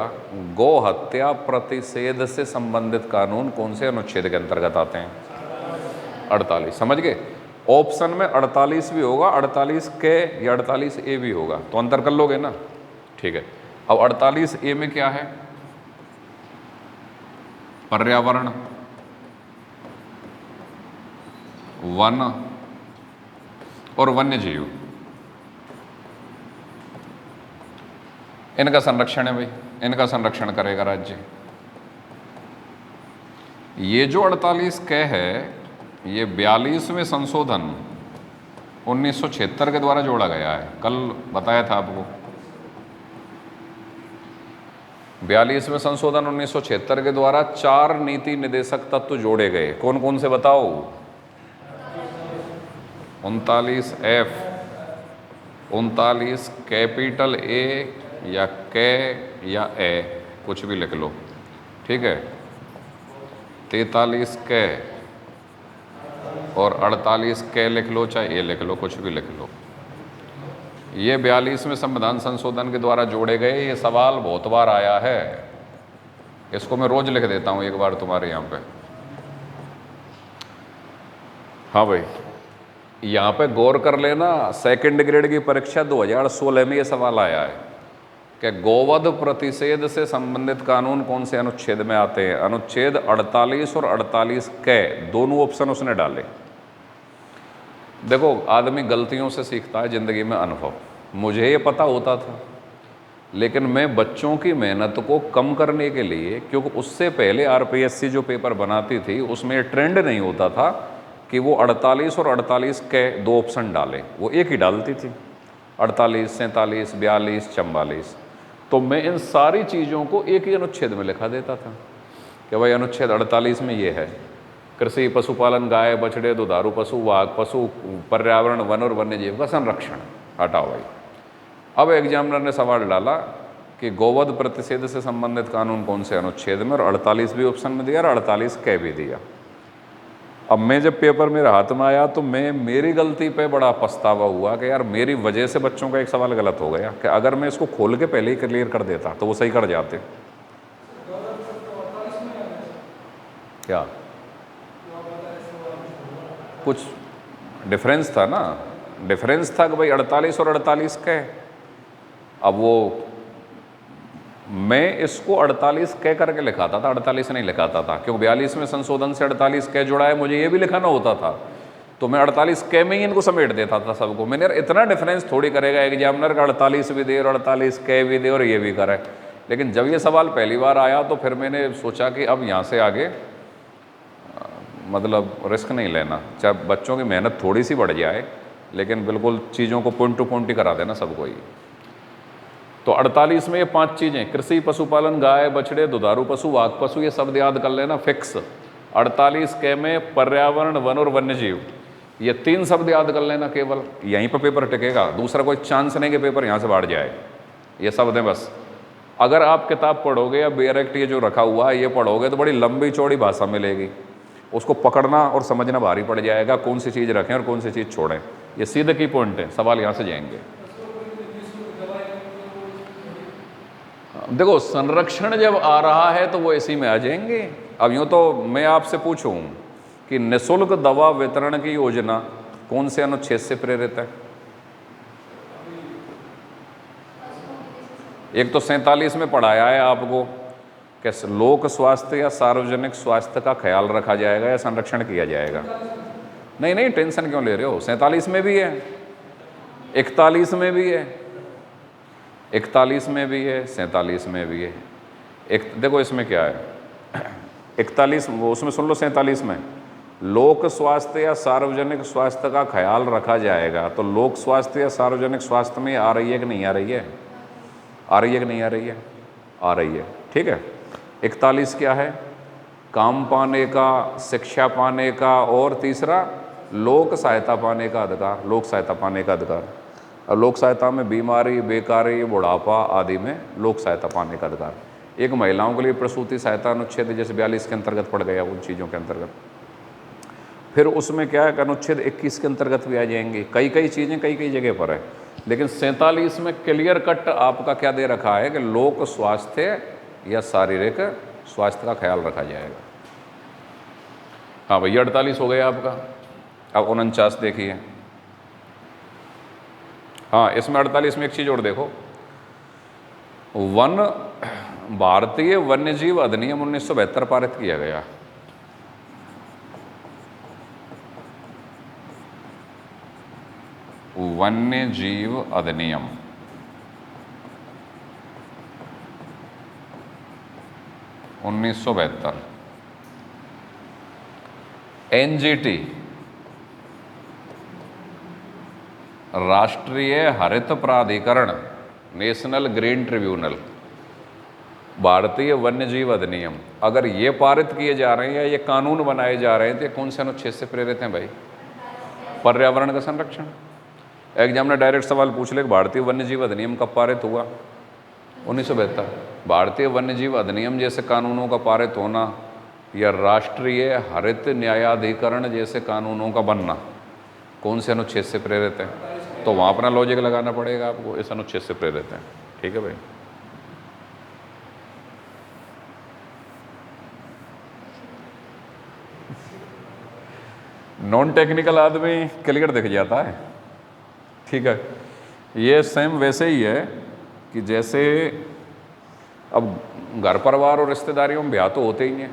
गौ हत्या प्रतिषेध से संबंधित कानून कौन से अनुच्छेद के अंतर्गत आते हैं? 48। समझ गए? ऑप्शन में 48 भी होगा, 48 के या 48 ए भी होगा, तो अंतर कर लोगे ना? ठीक है। अब 48 ए में क्या है? पर्यावरण, वन और वन्य जीव, इनका संरक्षण है भाई, इनका संरक्षण करेगा राज्य। ये जो 48 क है, ये 42वें संशोधन 1976 के द्वारा जोड़ा गया है। कल बताया था आपको, 42वें संशोधन 1976 के द्वारा 4 नीति निदेशक तत्व जोड़े गए। कौन कौन से बताओ? 39F, 39 कैपिटल ए या के या ए, कुछ भी लिख लो, ठीक है। 43 के और 48 के लिख लो, चाहे ए लिख लो, कुछ भी लिख लो। ये 42वें संविधान संशोधन के द्वारा जोड़े गए। ये सवाल बहुत बार आया है, इसको मैं रोज लिख देता हूँ एक बार तुम्हारे यहाँ पे। हाँ भाई, यहाँ पे गौर कर लेना, सेकंड ग्रेड की परीक्षा 2016 में ये सवाल आया है कि गोवध प्रतिषेध से संबंधित कानून कौन से अनुच्छेद में आते हैं। अनुच्छेद 48 और 48 के दोनों ऑप्शन उसने डाले। देखो, आदमी गलतियों से सीखता है, ज़िंदगी में अनुभव। मुझे ये पता होता था, लेकिन मैं बच्चों की मेहनत को कम करने के लिए, क्योंकि उससे पहले आरपीएससी जो पेपर बनाती थी उसमें ट्रेंड नहीं होता था कि वो 48 और 48 के दो ऑप्शन डालें, वो एक ही डालती थी, 48, 47, 42, 44। तो मैं इन सारी चीज़ों को एक ही अनुच्छेद में लिखा देता था कि भाई अनुच्छेद 48 में ये है, कृषि, पशुपालन, गाय बछड़े, दुधारू पशु, वाघ पशु, पर्यावरण, वन और वन्य जीव का संरक्षण। हटाओ भाई। अब एग्जामिनर ने सवाल डाला कि गोवध प्रतिषेध से संबंधित कानून कौन से अनुच्छेद में, और 48 भी ऑप्शन में दिया और 48 कह भी दिया। अब मैं जब पेपर मेरे हाथ में आया तो मेरी गलती पे बड़ा पछतावा हुआ कि यार मेरी वजह से बच्चों का एक सवाल गलत हो गया, कि अगर मैं इसको खोल के पहले ही क्लियर कर देता तो वो सही कर जाते। क्या कुछ डिफरेंस था ना, डिफरेंस था कि भाई 48 और 48 कह। अब वो मैं इसको 48 कह करके लिखाता था, 48 नहीं लिखाता था, क्योंकि 42 में संशोधन से 48 कह जुड़ा है, मुझे ये भी लिखाना होता था, तो मैं 48 कह में ही इनको समेट देता था सबको। मैंने यार इतना डिफरेंस थोड़ी करेगा एग्जामिनर का, 48 भी दे और 48 कह भी दे और ये भी करे। लेकिन जब ये सवाल पहली बार आया तो फिर मैंने सोचा कि अब यहाँ से आगे मतलब रिस्क नहीं लेना, चाहे बच्चों की मेहनत थोड़ी सी बढ़ जाए, लेकिन बिल्कुल चीज़ों को पॉइंट टू पॉइंट ही करा देना सबको ही। तो 48 में ये 5 चीज़ें, कृषि, पशुपालन, गाय बछड़े, दुधारू पशु, वाघ पशु, ये शब्द याद कर लेना फिक्स। 48 के में पर्यावरण, वन और वन्य जीव, ये 3 शब्द याद कर लेना केवल, यहीं पर पेपर टिकेगा, दूसरा कोई चांस नहीं कि पेपर यहाँ से बाहर जाए। ये शब्द हैं बस। अगर आप किताब पढ़ोगे या बेरेक्ट ये जो रखा हुआ है ये पढ़ोगे तो बड़ी लंबी चौड़ी भाषा मिलेगी, उसको पकड़ना और समझना भारी पड़ जाएगा, कौन सी चीज़ रखें और कौन सी चीज़ छोड़ें। ये सीधे की पॉइंट है, सवाल यहाँ से जाएंगे। देखो, संरक्षण जब आ रहा है तो वो इसी में आ जाएंगे। अब यूँ तो मैं आपसे पूछूं कि निःशुल्क दवा वितरण की योजना कौन से अनुच्छेद से प्रेरित है? एक तो 47 में पढ़ाया है आपको कि लोक स्वास्थ्य या सार्वजनिक स्वास्थ्य का ख्याल रखा जाएगा या संरक्षण किया जाएगा। नहीं नहीं, टेंशन क्यों ले रहे हो, 47 में भी है, 41 में भी है, 41 में भी है, 47 में भी है। एक देखो इसमें क्या है, 41 उसमें सुन लो, 47 में लोक स्वास्थ्य या सार्वजनिक स्वास्थ्य का ख्याल रखा जाएगा, तो लोक स्वास्थ्य या सार्वजनिक स्वास्थ्य में आ रही है कि नहीं आ रही है? आ रही है कि नहीं आ रही है? आ रही है, ठीक है। 41 क्या है? काम पाने का, शिक्षा पाने का, और तीसरा लोक सहायता पाने का अधिकार, लोक सहायता पाने का अधिकार। और लोक सहायता में बीमारी, बेकारी, बुढ़ापा आदि में लोक सहायता पाने का अधिकार। एक महिलाओं के लिए प्रसूति सहायता अनुच्छेद जैसे 42 के अंतर्गत पड़ गया, उन चीज़ों के अंतर्गत। फिर उसमें क्या है, अनुच्छेद 21 के अंतर्गत भी आ जाएंगी। कई कई चीज़ें कई कई जगह पर है, लेकिन 47 में क्लियर कट आपका क्या दे रखा है कि लोक स्वास्थ्य या शारीरिक स्वास्थ्य का ख्याल रखा जाएगा। हाँ भैया, 48 हो गया आपका। अब 49 देखिए। हाँ, इसमें 48 में एक चीज़ और देखो, भारतीय वन्यजीव अधिनियम 1972 पारित किया गया। वन्यजीव अधिनियम 1972। एनजीटी, राष्ट्रीय हरित प्राधिकरण, नेशनल ग्रीन ट्रिब्यूनल, भारतीय वन्यजीव अधिनियम, अगर ये पारित किए जा रहे हैं या ये कानून बनाए जा रहे हैं तो ये कौन से अनुच्छेद से प्रेरित हैं भाई? पर्यावरण का संरक्षण। एग्जामिनर डायरेक्ट सवाल पूछ ले, भारतीय वन्यजीव अधिनियम कब पारित हुआ? 1972। भारतीय वन्यजीव अधिनियम जैसे कानूनों का पारित होना या राष्ट्रीय हरित न्यायाधिकरण जैसे कानूनों का बनना कौन से अनुच्छेद से प्रेरित है? तो वहाँ अपना लॉजिक लगाना पड़ेगा आपको, इस अनुच्छेद से प्रेरित है। ठीक है भाई। नॉन टेक्निकल आदमी क्लियर दिख जाता है, ठीक है। ये सेम वैसे ही है कि जैसे अब घर परिवार और रिश्तेदारियों में ब्याह तो होते ही हैं,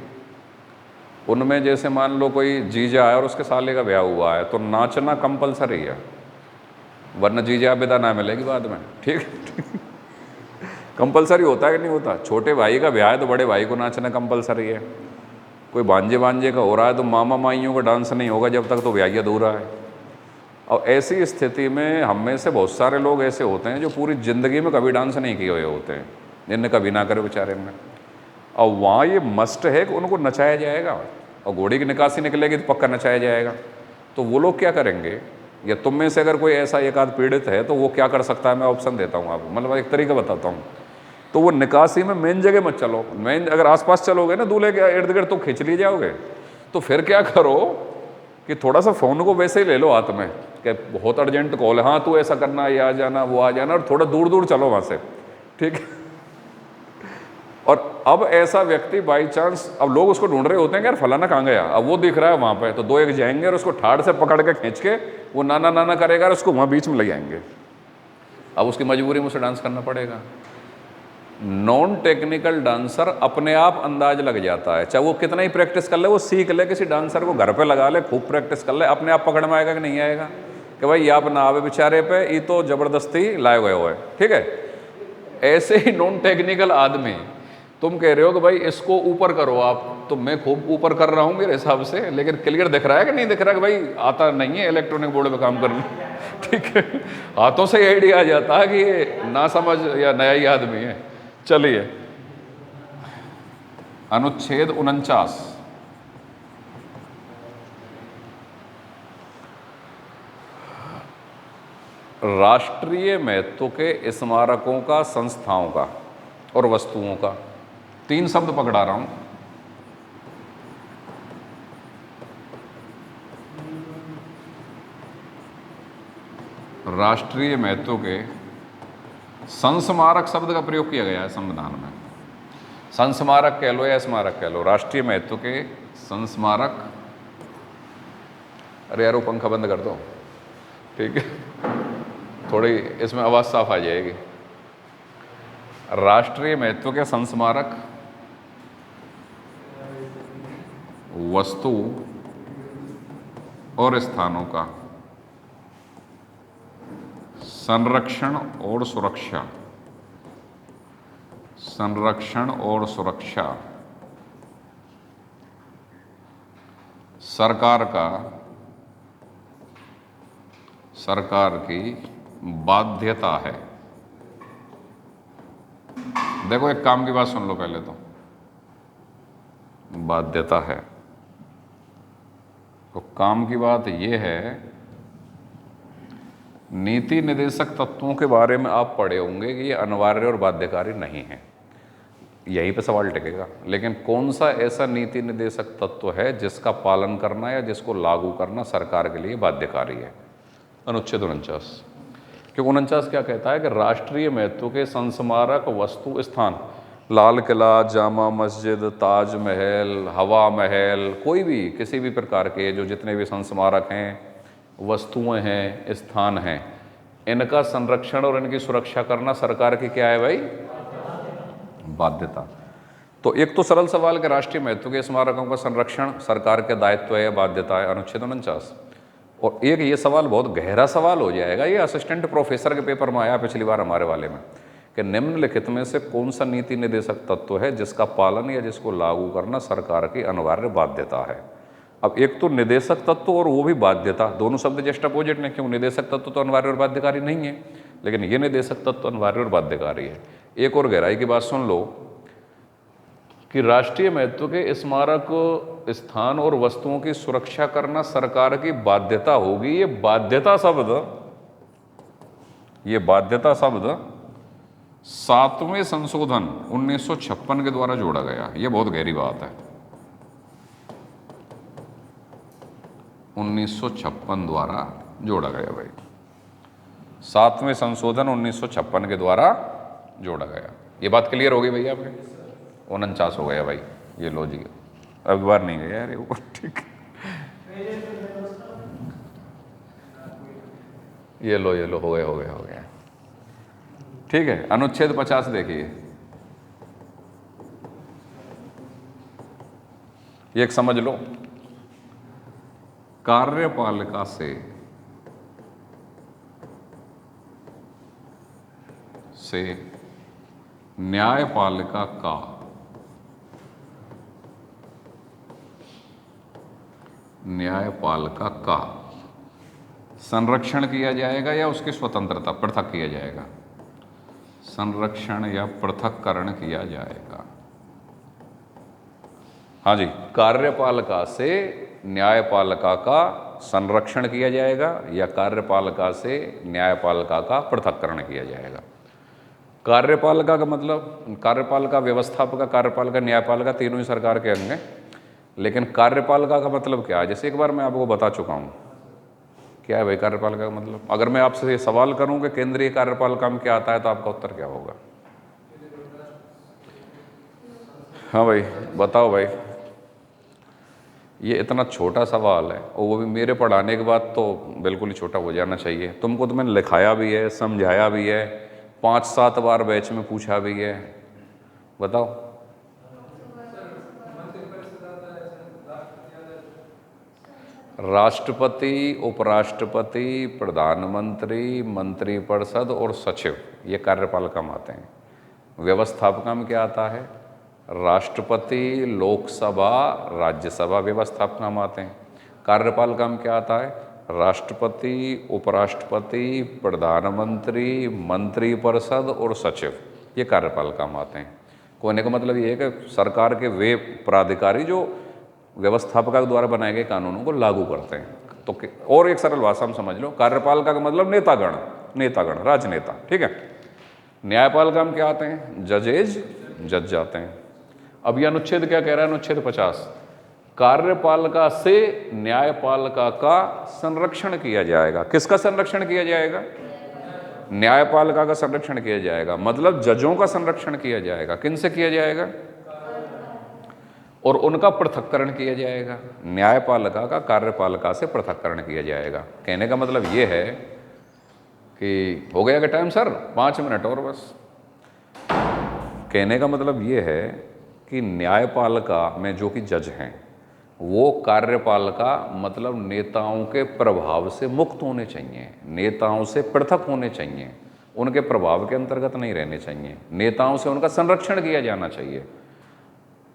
उनमें जैसे मान लो कोई जीजा है और उसके साले का ब्याह हुआ है तो नाचना कंपलसरी है, वरना जीजा विदा ना मिलेगी बाद में। ठीक है, कंपलसरी होता है कि नहीं होता? छोटे भाई का ब्याह है तो बड़े भाई को नाचना कंपलसरी है। कोई भांजे भांजे का हो रहा है तो मामा माइयों का डांस नहीं होगा जब तक तो ब्याह अधूरा है। और ऐसी स्थिति में हम में से बहुत सारे लोग ऐसे होते हैं जो पूरी ज़िंदगी में कभी डांस नहीं किए हुए होते हैं, जिनने कभी ना करे बेचारे में। और वहाँ ये मस्ट है कि उनको नचाया जाएगा, और घोड़ी की निकासी निकलेगी तो पक्का नचाया जाएगा। तो वो लोग क्या करेंगे, या तुम में से अगर कोई ऐसा एक आध पीड़ित है तो वो क्या कर सकता है, मैं ऑप्शन देता हूँ आपको, मतलब एक तरीका बताता हूँ। तो वो निकासी में मेन जगह मत चलो, मेन अगर आसपास चलोगे ना दूल्हे के इर्द गिर्द तो खींच लिए जाओगे। तो फिर क्या करो कि थोड़ा सा फ़ोन को वैसे ही ले लो हाथ में कि बहुत अर्जेंट कॉल है, हाँ तू ऐसा करना, ये आ जाना, वो आ जाना, और थोड़ा दूर दूर चलो वहाँ से। ठीक है। और अब ऐसा व्यक्ति बाई चांस, अब लोग उसको ढूंढ रहे होते हैं कि यार फलाना कहाँ गया, अब वो दिख रहा है वहाँ पे, तो दो एक जाएंगे और उसको ठाड़ से पकड़ के खींच के वो नाना नाना करेगा और उसको वहाँ बीच में ले आएंगे। अब उसकी मजबूरी में उसे डांस करना पड़ेगा। नॉन टेक्निकल डांसर अपने आप अंदाज लग जाता है, चाहे वो कितना ही प्रैक्टिस कर ले, वो सीख ले, किसी डांसर को घर पे लगा ले, खूब प्रैक्टिस कर ले, अपने आप पकड़ में आएगा कि नहीं आएगा कि भाई आप ना आवे बेचारे पे, ये तो जबरदस्ती लाए गए हुए। ठीक है। ऐसे ही नॉन टेक्निकल आदमी, तुम कह रहे हो कि भाई इसको ऊपर करो आप, तो मैं खूब ऊपर कर रहा हूँ मेरे हिसाब से, लेकिन क्लियर दिख रहा है कि नहीं दिख रहा कि भाई आता नहीं है इलेक्ट्रॉनिक बोर्ड पे काम करना। ठीक है, हाथों से आइडिया आ जाता है कि ये ना समझ या नया ही आदमी है। चलिए, अनुच्छेद 49, राष्ट्रीय महत्व के स्मारकों का, संस्थाओं का और वस्तुओं का। 3 शब्द पकड़ा रहा हूं। राष्ट्रीय महत्व के संस्मारक शब्द का प्रयोग किया गया है संविधान में। संस्मारक कह लो या स्मारक कह लो, राष्ट्रीय महत्व के संस्मारक। अरे यार वो पंखा बंद कर दो। ठीक है, थोड़ी इसमें आवाज़ साफ आ जाएगी। राष्ट्रीय महत्व के संस्मारक, वस्तु और स्थानों का संरक्षण और सुरक्षा, संरक्षण और सुरक्षा सरकार की बाध्यता है। देखो एक काम की बात सुन लो पहले तो, बाध्यता है तो काम की बात यह है, नीति निर्देशक तत्वों के बारे में आप पढ़े होंगे कि ये अनिवार्य और बाध्यकारी नहीं है, यहीं पे सवाल टिकेगा। लेकिन कौन सा ऐसा नीति निर्देशक तत्व है जिसका पालन करना या जिसको लागू करना सरकार के लिए बाध्यकारी है? अनुच्छेद 49। क्योंकि 49 क्या कहता है कि राष्ट्रीय महत्व के संस्मारक, वस्तु, स्थान, लाल किला, जामा मस्जिद, ताजमहल, हवा महल, कोई भी किसी भी प्रकार के जो जितने भी संस्मारक हैं, वस्तुएं हैं, स्थान हैं, इनका संरक्षण और इनकी सुरक्षा करना सरकार की क्या है भाई? बाध्यता। तो एक तो सरल सवाल के राष्ट्रीय महत्व के स्मारकों का संरक्षण सरकार के दायित्व है या बाध्यता है, अनुच्छेद 49। और एक ये सवाल बहुत गहरा सवाल हो जाएगा, ये असिस्टेंट प्रोफेसर के पेपर में आया पिछली बार हमारे वाले में, कि निम्नलिखित में से कौन सा नीति निर्देशक तत्व है जिसका पालन या जिसको लागू करना सरकार की अनिवार्य बाध्यता है। अब एक तो निदेशक तत्व और वो भी बाध्यता, दोनों शब्द जस्ट अपोजिट ने, क्यों? निदेशक तत्व तो अनिवार्य और बाध्यकारी नहीं है, लेकिन ये निदेशक तत्व अनिवार्य और बाध्यकारी है। एक और गहराई की बात सुन लो कि राष्ट्रीय महत्व के स्मारक, स्थान और वस्तुओं की सुरक्षा करना सरकार की बाध्यता होगी। ये बाध्यता शब्द 7वें संशोधन 1956 के द्वारा जोड़ा गया। ये बहुत गहरी बात है। 1956 द्वारा जोड़ा गया भाई, 7वें संशोधन 1956 के द्वारा जोड़ा गया। ये बात क्लियर हो गई भैया आपके? 49 हो गया भाई, ये लो जी, अब बार नहीं गया यार ये ऊपर। ठीक, ये लो हो गया। ठीक है, अनुच्छेद 50 देखिए। ये एक समझ लो, कार्यपालिका से न्यायपालिका का संरक्षण किया जाएगा या उसकी स्वतंत्रता पृथक किया जाएगा, संरक्षण या पृथक्करण किया जाएगा। हाँ जी, कार्यपालिका से न्यायपालिका का संरक्षण किया जाएगा या कार्यपालिका से न्यायपालिका का पृथक्करण किया जाएगा। कार्यपालिका का मतलब, कार्यपालिका व्यवस्थापिका, कार्यपालिका, न्यायपालिका तीनों ही सरकार के अंग हैं, लेकिन कार्यपालिका का मतलब क्या है? जैसे एक बार मैं आपको बता चुका हूँ। क्या है भाई कार्यपालिका का मतलब? अगर मैं आपसे ये सवाल करूँ कि केंद्रीय कार्यपालिका में क्या आता है, तो आपका उत्तर क्या होगा? हाँ भाई बताओ भाई। ये इतना छोटा सवाल है और वो भी मेरे पढ़ाने के बाद, तो बिल्कुल ही छोटा हो जाना चाहिए। तुमको तो मैंने लिखाया भी है, समझाया भी है, 5-7 बार बैच में पूछा भी है। बताओ। राष्ट्रपति, उपराष्ट्रपति, प्रधानमंत्री, मंत्रिपरिषद और सचिव, ये कार्यपालिका में आते हैं। व्यवस्थापिका में क्या आता है? राष्ट्रपति, लोकसभा, राज्यसभा व्यवस्थापिका में आते हैं। कार्यपालिका में क्या आता है? राष्ट्रपति, उपराष्ट्रपति, प्रधानमंत्री, मंत्रिपरिषद और सचिव, ये कार्यपालिका में आते हैं। कहने का मतलब ये है कि सरकार के वे प्राधिकारी जो व्यवस्थापिका के द्वारा बनाए गए कानूनों को लागू करते हैं। तो और एक सरल भाषा में समझ लो, कार्यपालिका का मतलब नेतागण, नेतागण, राजनेता, ठीक है। न्यायपालिका में क्या आते हैं? जजेज, जज आते हैं। अब यह अनुच्छेद क्या कह रहा है? अनुच्छेद 50, कार्यपालिका से न्यायपालिका का संरक्षण किया जाएगा। किसका संरक्षण किया जाएगा? न्यायपालिका का संरक्षण किया जाएगा, मतलब जजों का संरक्षण किया जाएगा। किनसे किया जाएगा? और उनका पृथक्करण किया जाएगा। न्यायपालिका का कार्यपालिका से पृथक्करण किया जाएगा। कहने का मतलब ये है कि हो गया क्या टाइम सर? 5 मिनट और बस। कहने का मतलब ये है कि न्यायपालिका में जो कि जज हैं, वो कार्यपालिका मतलब नेताओं के प्रभाव से मुक्त होने चाहिए, नेताओं से पृथक होने चाहिए, उनके प्रभाव के अंतर्गत नहीं रहने चाहिए, नेताओं से उनका संरक्षण किया जाना चाहिए।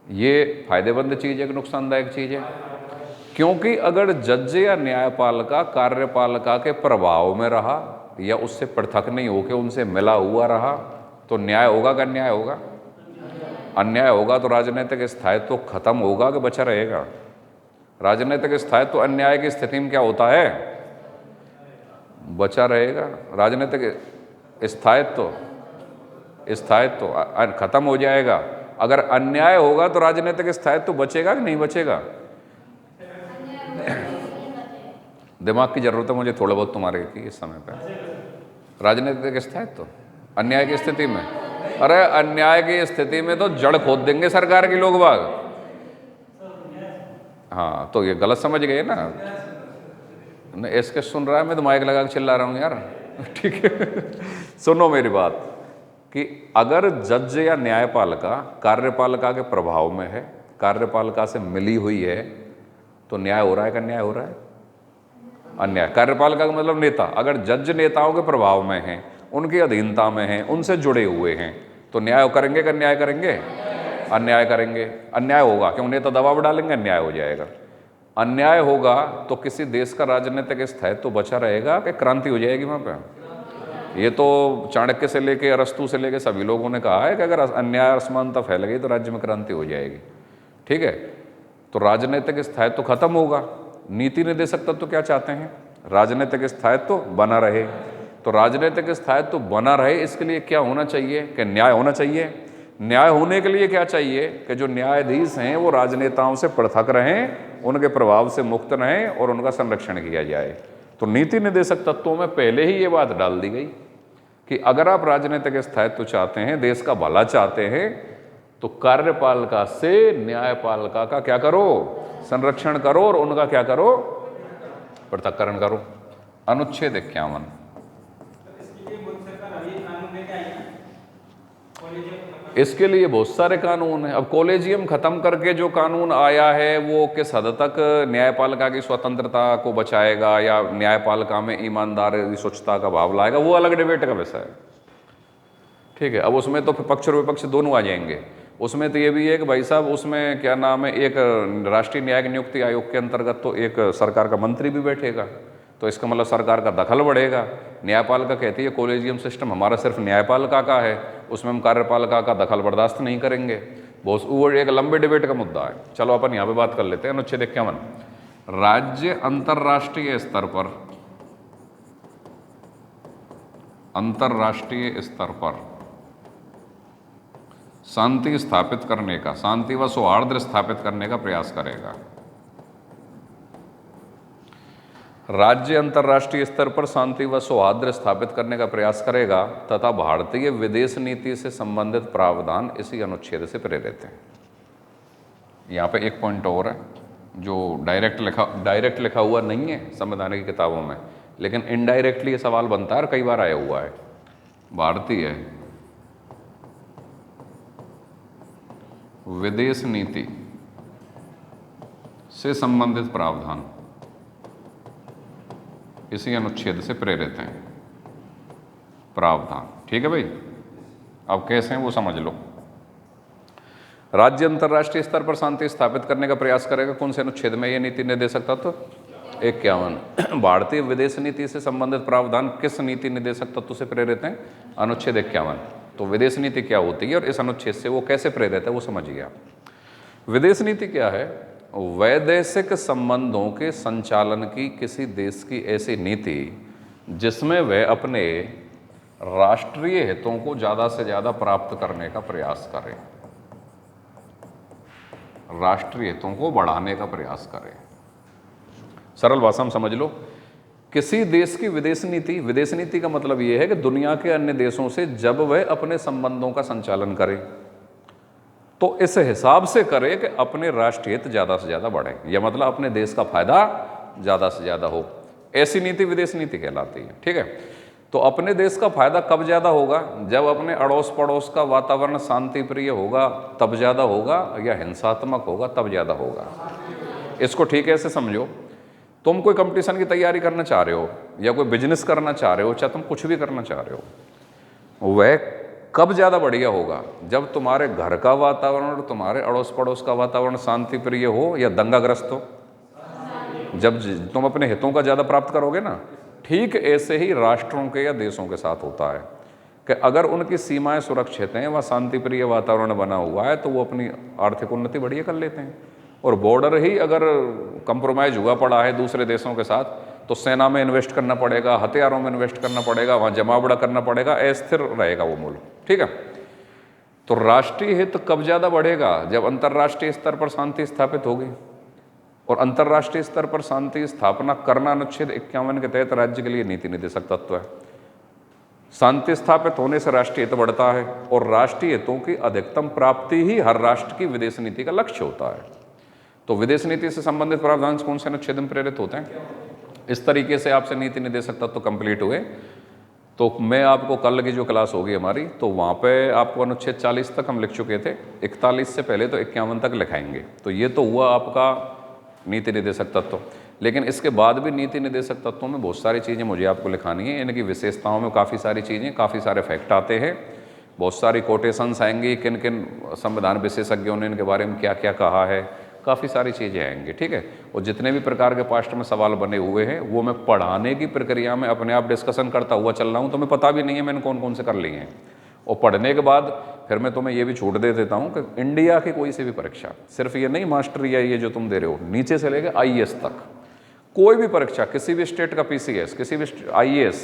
ये फायदेमंद चीज़ है कि नुकसानदायक चीज़ है? क्योंकि अगर जज या न्यायपालिका कार्यपालिका के प्रभाव में रहा या उससे पृथक नहीं होकर उनसे मिला हुआ रहा, तो न्याय होगा कि अन्याय होगा? अन्याय होगा। तो राजनीतिक स्थायित्व तो खत्म होगा कि बचा रहेगा? राजनीतिक स्थायित्व तो अन्याय की स्थिति में क्या होता है? बचा रहेगा। राजनीतिक स्थायित्व खत्म हो जाएगा। अगर अन्याय होगा तो राजनीतिक स्थायित्व तो बचेगा कि नहीं बचेगा? दिमाग की जरूरत है मुझे थोड़ा बहुत तुम्हारे की इस समय पे। राजनीतिक स्थायित्व अन्याय की स्थिति में, अरे अन्याय की स्थिति में तो जड़ खोद देंगे सरकार के लोग बाग। हाँ, तो ये गलत समझ गए ना? इसके सुन रहा है, मैं तो माइक लगा के चिल्ला रहा हूँ यार। ठीक है, सुनो मेरी बात कि अगर जज या न्यायपालिका कार्यपालिका के प्रभाव में है, कार्यपालिका से मिली हुई है, तो न्याय हो रहा है कि अन्याय हो रहा है? अन्याय। कार्यपालिका का मतलब नेता। अगर जज नेताओं के प्रभाव में हैं, उनकी अधीनता में हैं, उनसे जुड़े हुए हैं, तो न्याय करेंगे कि अन्याय करेंगे? अन्याय करेंगे। अन्याय होगा, क्यों? नेता दबाव डालेंगे, अन्याय हो जाएगा। अन्याय होगा तो किसी देश का राजनीतिक स्थायित्व तो बचा रहेगा कि क्रांति हो जाएगी वहाँ पे? ये तो चाणक्य से लेके अरस्तु से लेके सभी लोगों ने कहा है कि अगर अन्याय असमानता फैल गई तो राज्य में क्रांति हो जाएगी। ठीक है, तो राजनीतिक स्थायित्व तो खत्म होगा। नीति निर्देशक तत्व क्या चाहते हैं? राजनीतिक स्थायित्व बना रहे। तो राजनीतिक स्थायित्व बना रहे, इसके लिए क्या होना चाहिए? कि न्याय होना चाहिए। न्याय होने के लिए क्या चाहिए? कि जो न्यायाधीश हैं वो राजनेताओं से पृथक रहें, उनके प्रभाव से मुक्त रहें और उनका संरक्षण किया जाए। तो नीति निर्देशक तत्वों में पहले ही ये बात डाल दी गई कि अगर आप राजनीतिक स्थायित्व चाहते हैं, देश का भला चाहते हैं, तो कार्यपालिका से न्यायपालिका का क्या करो? संरक्षण करो और उनका क्या करो? पृथक्करण करो। अनुच्छेद 51। इसके लिए बहुत सारे कानून हैं। अब कॉलेजियम खत्म करके जो कानून आया है वो किस हद तक न्यायपालिका की स्वतंत्रता को बचाएगा या न्यायपालिका में ईमानदारी स्वच्छता का भाव लाएगा, वो अलग डिबेट का विषय है। ठीक है, अब उसमें तो पक्ष और विपक्ष दोनों आ जाएंगे। उसमें तो ये भी है कि भाई साहब उसमें क्या नाम है, एक राष्ट्रीय न्यायिक नियुक्ति आयोग के अंतर्गत तो एक सरकार का मंत्री भी बैठेगा, तो इसका मतलब सरकार का दखल बढ़ेगा। न्यायपालिका कहती है कॉलेजियम सिस्टम हमारा सिर्फ न्यायपालिका का है, उसमें हम कार्यपालिका का दखल बर्दाश्त नहीं करेंगे। बहुत वो एक लंबे डिबेट का मुद्दा है। चलो अपन यहाँ पे बात कर लेते हैं। अनुच्छेद 51, राज्य अंतर्राष्ट्रीय स्तर पर शांति स्थापित करने का, शांति व सौहार्द स्थापित करने का प्रयास करेगा। राज्य अंतर्राष्ट्रीय स्तर पर शांति व सौहार्द स्थापित करने का प्रयास करेगा तथा भारतीय विदेश नीति से संबंधित प्रावधान इसी अनुच्छेद से प्रेरित हैं। यहाँ पे एक पॉइंट और है जो डायरेक्ट लिखा हुआ नहीं है संविधान की किताबों में, लेकिन इनडायरेक्टली ये सवाल बनता है और कई बार आया हुआ है। भारतीय विदेश नीति से संबंधित प्रावधान इसी अनुच्छेद से प्रेरित हैं। प्रावधान, ठीक है भाई। अब कैसे हैं वो समझ लो। राज्य अंतर्राष्ट्रीय स्तर पर शांति स्थापित करने का प्रयास करेगा, कौन से अनुच्छेद में ये नीति निर्देशक तत्व? 51। भारतीय विदेश नीति से संबंधित प्रावधान किस नीति निर्देशक तत्व से प्रेरित हैं? अनुच्छेद 51। तो विदेश नीति क्या होती है और इस अनुच्छेद से वो कैसे प्रेरित है वो समझिए आप। विदेश नीति क्या है? वैदेशिक संबंधों के संचालन की किसी देश की ऐसी नीति जिसमें वह अपने राष्ट्रीय हितों को ज़्यादा से ज़्यादा प्राप्त करने का प्रयास करे, राष्ट्रीय हितों को बढ़ाने का प्रयास करे। सरल भाषा में समझ लो, किसी देश की विदेश नीति का मतलब यह है कि दुनिया के अन्य देशों से जब वह अपने संबंधों का संचालन करे तो इस हिसाब से करे कि अपने राष्ट्रीय हित ज़्यादा से ज़्यादा बढ़े, यह मतलब अपने देश का फायदा ज़्यादा से ज़्यादा हो। ऐसी नीति विदेश नीति कहलाती है। ठीक है, तो अपने देश का फायदा कब ज़्यादा होगा? जब अपने अड़ोस पड़ोस का वातावरण शांति प्रिय होगा तब ज़्यादा होगा, या हिंसात्मक होगा तब ज़्यादा होगा। इसको ठीक है से समझो। तुम कोई कंपटीशन की तैयारी करना चाह रहे हो या कोई बिजनेस करना चाह रहे हो, चाहे तुम कुछ भी करना चाह रहे हो, वह कब ज़्यादा बढ़िया होगा? जब तुम्हारे घर का वातावरण और तुम्हारे अड़ोस पड़ोस का वातावरण शांति प्रिय हो या दंगाग्रस्त हो। जब तुम अपने हितों का ज़्यादा प्राप्त करोगे ना, ठीक ऐसे ही राष्ट्रों के या देशों के साथ होता है कि अगर उनकी सीमाएं सुरक्षित हैं, वह शांति प्रिय वातावरण बना हुआ है, तो वो अपनी आर्थिक उन्नति बढ़िया कर लेते हैं। और बॉर्डर ही अगर कंप्रोमाइज हुआ पड़ा है दूसरे देशों के साथ, तो सेना में इन्वेस्ट करना पड़ेगा, हथियारों में इन्वेस्ट करना पड़ेगा, वहाँ जमावड़ा करना पड़ेगा, अस्थिर रहेगा वो मुल्क। ठीक है, तो राष्ट्रीय हित कब ज़्यादा बढ़ेगा? जब अंतर्राष्ट्रीय स्तर पर शांति स्थापित होगी। और अंतर्राष्ट्रीय स्तर पर शांति स्थापना करना अनुच्छेद 51 के तहत राज्य के लिए नीति निर्देशक तत्व है। शांति स्थापित होने से राष्ट्रीय हित बढ़ता है और राष्ट्रीय हितों की अधिकतम प्राप्ति ही हर राष्ट्र की विदेश नीति का लक्ष्य होता है। तो विदेश नीति से संबंधित प्रावधान कौन से अनुच्छेद में प्रेरित होते हैं? इस तरीके से आपसे नीति निर्देशक तत्व कंप्लीट हुए। तो मैं आपको कल की जो क्लास होगी हमारी, तो वहाँ पे आपको अनुच्छेद 40 तक हम लिख चुके थे, 41 से पहले तो 51 तक लिखाएंगे। तो ये तो हुआ आपका नीति निर्देशक तत्व। लेकिन इसके बाद भी नीति निर्देशक तत्वों में बहुत सारी चीज़ें मुझे आपको लिखानी है। इनकी विशेषताओं में काफ़ी सारी चीज़ें, काफ़ी सारे फैक्ट आते हैं, बहुत सारी कोटेशंस आएंगी, किन किन संविधान विशेषज्ञों ने इनके बारे में क्या क्या कहा है, काफ़ी सारी चीज़ें आएंगी। ठीक है, और जितने भी प्रकार के पास्ट में सवाल बने हुए हैं वो मैं पढ़ाने की प्रक्रिया में अपने आप डिस्कशन करता हुआ चल रहा हूँ, तो मैं पता भी नहीं है मैंने कौन कौन से कर लिए हैं। और पढ़ने के बाद फिर मैं तुम्हें ये भी छूट दे देता हूँ कि इंडिया की कोई सी भी परीक्षा, सिर्फ ये नहीं मास्टर या ये जो तुम दे रहे हो, नीचे से लेकर IAS तक कोई भी परीक्षा, किसी भी स्टेट का PCS, किसी भी IAS,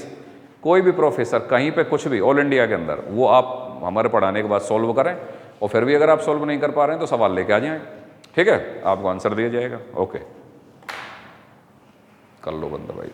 कोई भी प्रोफेसर कहीं पे कुछ भी ऑल इंडिया के अंदर, वो आप हमारे पढ़ाने के बाद सॉल्व करें। और फिर भी अगर आप सॉल्व नहीं कर पा रहे हैं तो सवाल लेके आ जाएं। ठीक है, आपको आंसर दिया जाएगा। ओके, कर लो बंदा भाई।